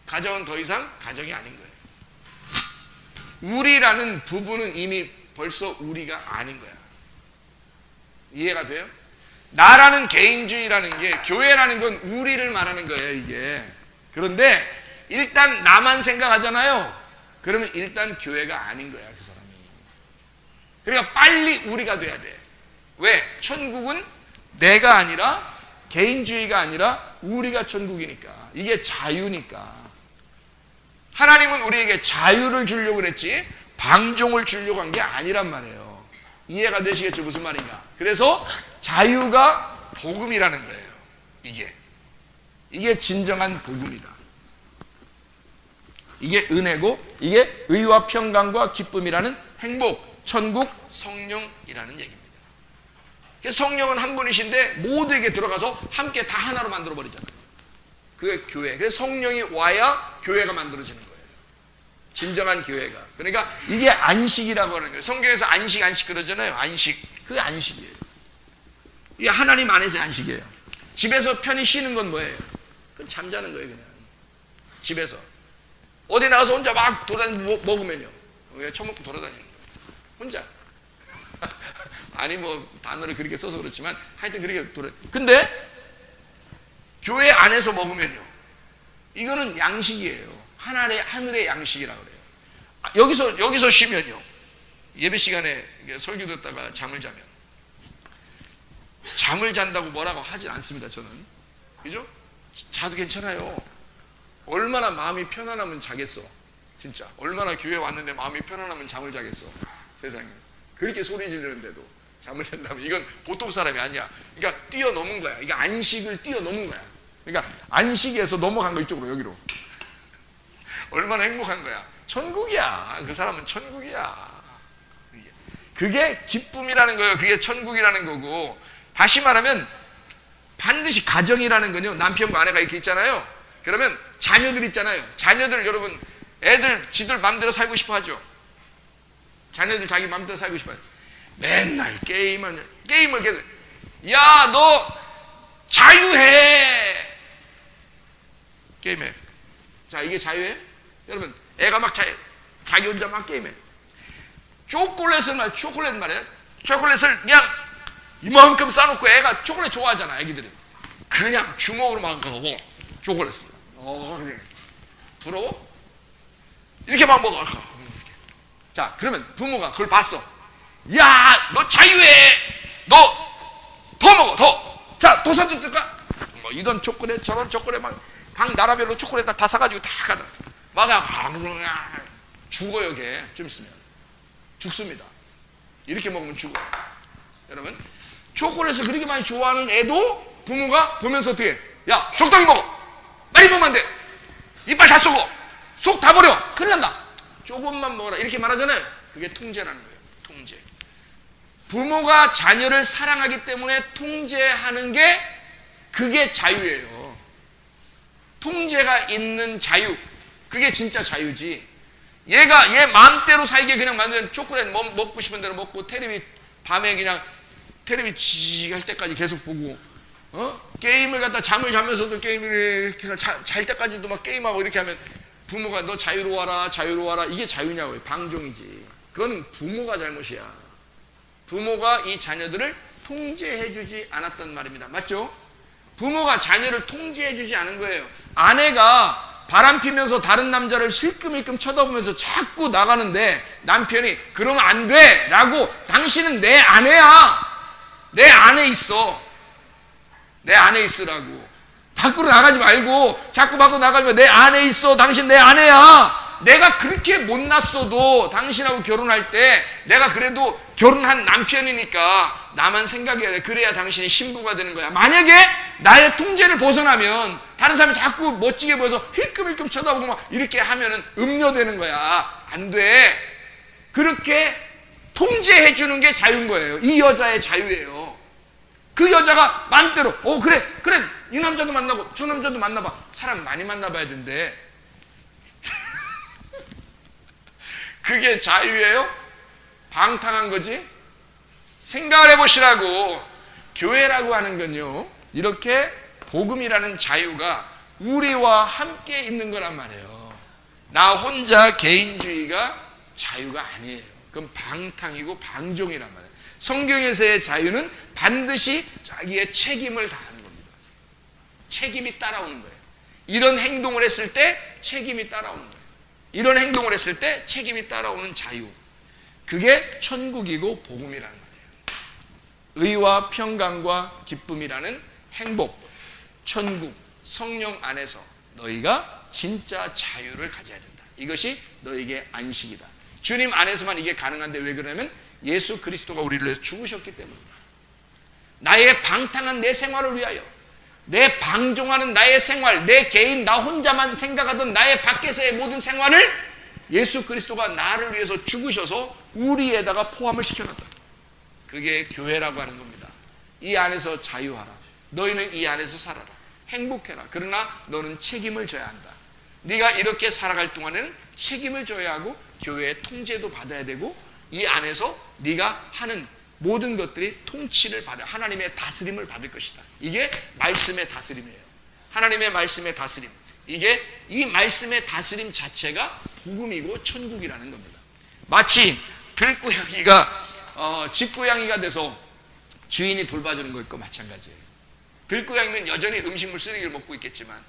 가정은 더 이상 가정이 아닌 거예요. 우리라는 부부는 이미 벌써 우리가 아닌 거야. 이해가 돼요? 나라는 개인주의라는 게, 교회라는 건 우리를 말하는 거예요, 이게. 그런데 일단 나만 생각하잖아요. 그러면 일단 교회가 아닌 거야, 그 사람이. 그러니까 빨리 우리가 돼야 돼. 왜? 천국은 내가 아니라, 개인주의가 아니라 우리가 천국이니까. 이게 자유니까. 하나님은 우리에게 자유를 주려고 그랬지 방종을 주려고 한 게 아니란 말이에요. 이해가 되시겠죠? 무슨 말인가? 그래서 자유가 복음이라는 거예요. 이게 진정한 복음이다. 이게 은혜고, 이게 의와 평강과 기쁨이라는 행복, 천국, 성령이라는 얘기입니다. 성령은 한 분이신데 모두에게 들어가서 함께 다 하나로 만들어 버리잖아요. 그게 교회. 그래서 성령이 와야 교회가 만들어지는 거예요. 진정한 교회가. 그러니까 이게 안식이라고 하는 거예요. 성경에서 안식 그러잖아요. 안식. 그게 안식이에요. 이게 하나님 안에서의 안식이에요. 집에서 편히 쉬는 건 뭐예요? 그건 잠자는 거예요, 그냥. 집에서. 어디 나가서 혼자 막 먹으면요. 왜 처먹고 돌아다니는 거예요? 혼자. 아니 뭐 단어를 그렇게 써서 그렇지만 하여튼 그렇게 근데 교회 안에서 먹으면요, 이거는 양식이에요. 하늘의 양식이라고 그래요. 여기서 쉬면요, 예배 시간에 설교 듣다가 잠을 자면, 잠을 잔다고 뭐라고 하진 않습니다. 저는. 그죠? 자도 괜찮아요. 얼마나 마음이 편안하면 자겠어. 진짜 얼마나 교회 왔는데 마음이 편안하면 잠을 자겠어. 세상에. 그렇게 소리 지르는데도 잠을 잔다면 이건 보통 사람이 아니야. 그러니까 뛰어넘은 거야. 이게 안식을 뛰어넘은 거야. 그러니까 안식에서 넘어간 거 이쪽으로, 여기로. 얼마나 행복한 거야. 천국이야. 그 사람은 천국이야. 그게 기쁨이라는 거예요. 그게 천국이라는 거고, 다시 말하면 반드시 가정이라는 건요, 남편과 아내가 이렇게 있잖아요. 그러면 자녀들 있잖아요. 자녀들, 여러분, 애들 지들 마음대로 살고 싶어 하죠. 자녀들 자기 마음대로 살고 싶어 하죠. 맨날 게임을 계속, 야, 너 자유해. 게임해. 자, 이게 자유해? 여러분, 애가 막 자기 혼자 막 게임해. 초콜릿 말이야. 초콜릿을 그냥 이만큼 싸놓고, 애가 초콜릿 좋아하잖아, 애기들이. 그냥 주먹으로 막 먹어, 초콜릿을. 그래. 부러워? 이렇게 막 먹어. 자, 그러면 부모가 그걸 봤어. 야, 너 자유해. 너 더 먹어, 더. 자, 더 사줄까? 뭐 이런 초콜릿, 저런 초콜릿, 막 각 나라별로 초콜릿 다 사가지고 다 가다. 막 죽어요, 걔. 좀 있으면 죽습니다. 이렇게 먹으면 죽어. 여러분, 초콜릿을 그렇게 많이 좋아하는 애도 부모가 보면서 어떻게 해? 야, 적당히 먹어. 많이 먹으면 안 돼. 이빨 다 썩어. 속 다 버려. 큰일 난다. 조금만 먹어라. 이렇게 말하잖아요. 그게 통제라는 거예요. 통제. 부모가 자녀를 사랑하기 때문에 통제하는 게, 그게 자유예요. 통제가 있는 자유. 그게 진짜 자유지. 얘가 얘 마음대로 살게 그냥 만드는, 초콜릿 먹고 싶은 대로 먹고, 밤에 그냥 텔레비 지할 때까지 계속 보고, 게임을 갖다 잠을 자면서도 게임을 잘 때까지도 막 게임하고 이렇게 하면 부모가 너 자유로워라. 이게 자유냐고요. 방종이지. 그건 부모가 잘못이야. 부모가 이 자녀들을 통제해주지 않았단 말입니다. 맞죠? 부모가 자녀를 통제해주지 않은 거예요. 아내가 바람 피면서 다른 남자를 슬끔슬끔 쳐다보면서 자꾸 나가는데 남편이 그러면 안 돼 라고, 당신은 내 아내야. 내 안에 있어. 내 안에 있으라고. 밖으로 나가지 말고, 자꾸 밖으로 나가면 내 안에 있어. 당신 내 아내야. 내가 그렇게 못났어도 당신하고 결혼할 때 내가 그래도 결혼한 남편이니까 나만 생각해야 돼. 그래야 당신이 신부가 되는 거야. 만약에 나의 통제를 벗어나면 다른 사람이 자꾸 멋지게 보여서 힐끔힐끔 쳐다보고 막 이렇게 하면은 음료되는 거야. 안 돼. 그렇게 통제해 주는 게 자유인 거예요. 이 여자의 자유예요. 그 여자가 마음대로 그래 이 남자도 만나고 저 남자도 만나봐. 사람 많이 만나봐야 된대. 그게 자유예요? 방탕한 거지? 생각을 해보시라고. 교회라고 하는 건요, 이렇게 복음이라는 자유가 우리와 함께 있는 거란 말이에요. 나 혼자 개인주의가 자유가 아니에요. 그건 방탕이고 방종이란 말이에요. 성경에서의 자유는 반드시 자기의 책임을 다하는 겁니다. 책임이 따라오는 거예요. 이런 행동을 했을 때 책임이 따라오는 거예요. 이런 행동을 했을 때 책임이 따라오는 자유. 그게 천국이고 복음이라는 말이에요. 의와 평강과 기쁨이라는 행복, 천국, 성령 안에서 너희가 진짜 자유를 가져야 된다. 이것이 너에게 안식이다. 주님 안에서만 이게 가능한데 왜 그러냐면 예수 그리스도가 우리를 위해서 죽으셨기 때문이다. 나의 방탕한 내 생활을 위하여, 내 방종하는 나의 생활, 내 개인 나 혼자만 생각하던 나의 밖에서의 모든 생활을 예수 그리스도가 나를 위해서 죽으셔서 우리에다가 포함을 시켜놨다. 그게 교회라고 하는 겁니다. 이 안에서 자유하라. 너희는 이 안에서 살아라. 행복해라. 그러나 너는 책임을 져야 한다. 네가 이렇게 살아갈 동안에는 책임을 져야 하고 교회의 통제도 받아야 되고 이 안에서 네가 하는 모든 것들이 통치를 받아 하나님의 다스림을 받을 것이다. 이게 말씀의 다스림이에요. 하나님의 말씀의 다스림. 이게 이 말씀의 다스림 자체가 복음이고 천국이라는 겁니다. 마치 들고양이가 집고양이가 돼서 주인이 돌봐주는 것과 마찬가지예요. 들고양이는 여전히 음식물 쓰레기를 먹고 있겠지만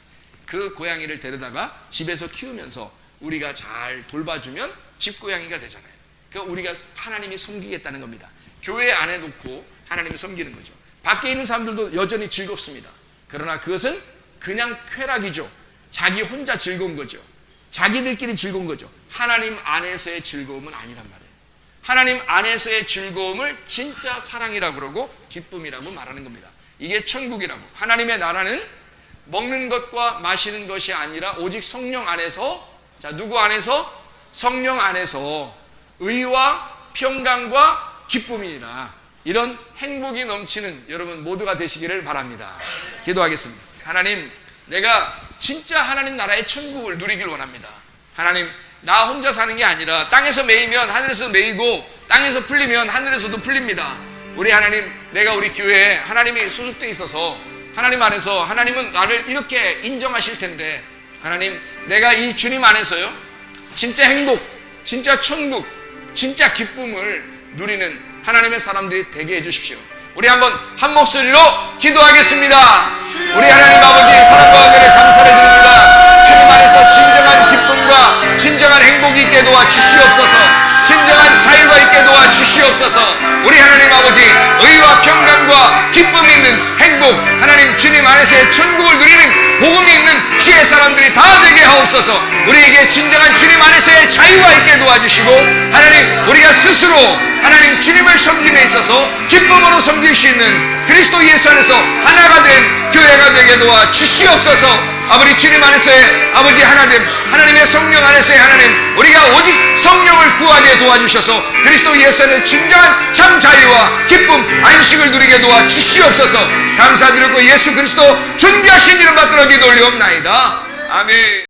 그 고양이를 데려다가 집에서 키우면서 우리가 잘 돌봐주면 집고양이가 되잖아요. 그러니까 우리가 하나님이 섬기겠다는 겁니다. 교회 안에 놓고 하나님을 섬기는 거죠. 밖에 있는 사람들도 여전히 즐겁습니다. 그러나 그것은 그냥 쾌락이죠. 자기 혼자 즐거운 거죠. 자기들끼리 즐거운 거죠. 하나님 안에서의 즐거움은 아니란 말이에요. 하나님 안에서의 즐거움을 진짜 사랑이라고 그러고 기쁨이라고 말하는 겁니다. 이게 천국이라고. 하나님의 나라는 먹는 것과 마시는 것이 아니라 오직 성령 안에서, 자, 누구 안에서? 성령 안에서 의와 평강과 기쁨이니라. 이런 행복이 넘치는 여러분 모두가 되시기를 바랍니다. 기도하겠습니다. 하나님, 내가 진짜 하나님 나라의 천국을 누리길 원합니다. 하나님, 나 혼자 사는 게 아니라 땅에서 매이면 하늘에서 매이고 땅에서 풀리면 하늘에서도 풀립니다. 우리 하나님, 내가 우리 교회에 하나님이 소속되어 있어서 하나님 안에서 하나님은 나를 이렇게 인정하실 텐데 하나님, 내가 이 주님 안에서요 진짜 행복, 진짜 천국, 진짜 기쁨을 누리는 하나님의 사람들이 되게 해주십시오. 우리 한번 한 목소리로 기도하겠습니다. 우리 하나님 아버지, 사랑과 은혜를 감사를 드립니다. 주님 안에서 진정한 기쁨과 진정한 행복이 있게 도와 주시옵소서. 진정한 자유가 있게 도와 주시옵소서. 우리 하나님 아버지, 의와 평강과 기쁨이 있는 행복, 하나님 주님 안에서의 천국을 누리는 복음이 있는 주의 사람들이 다 되게 하옵소서. 우리에게 진정한 주님 안에서의 자유가 있게 도와주시고 하나님, 우리가 스스로 하나님 주님을 섬김에 있어서 기쁨으로 섬길 수 있는 그리스도 예수 안에서 하나가 된 교회가 되게 도와 주시옵소서. 아버지 주님 안에서의 아버지 하나님, 하나님의 성령 안에서의 하나님, 우리가 오직 성령을 구하게 도와주셔서 그리스도 예수 안에 진정한 참 자유와 기쁨, 안식을 누리게 도와 주시옵소서. 감사드리고 예수 그리스도 존귀하신 이름 받들어 기도 올리옵나이다. 아멘.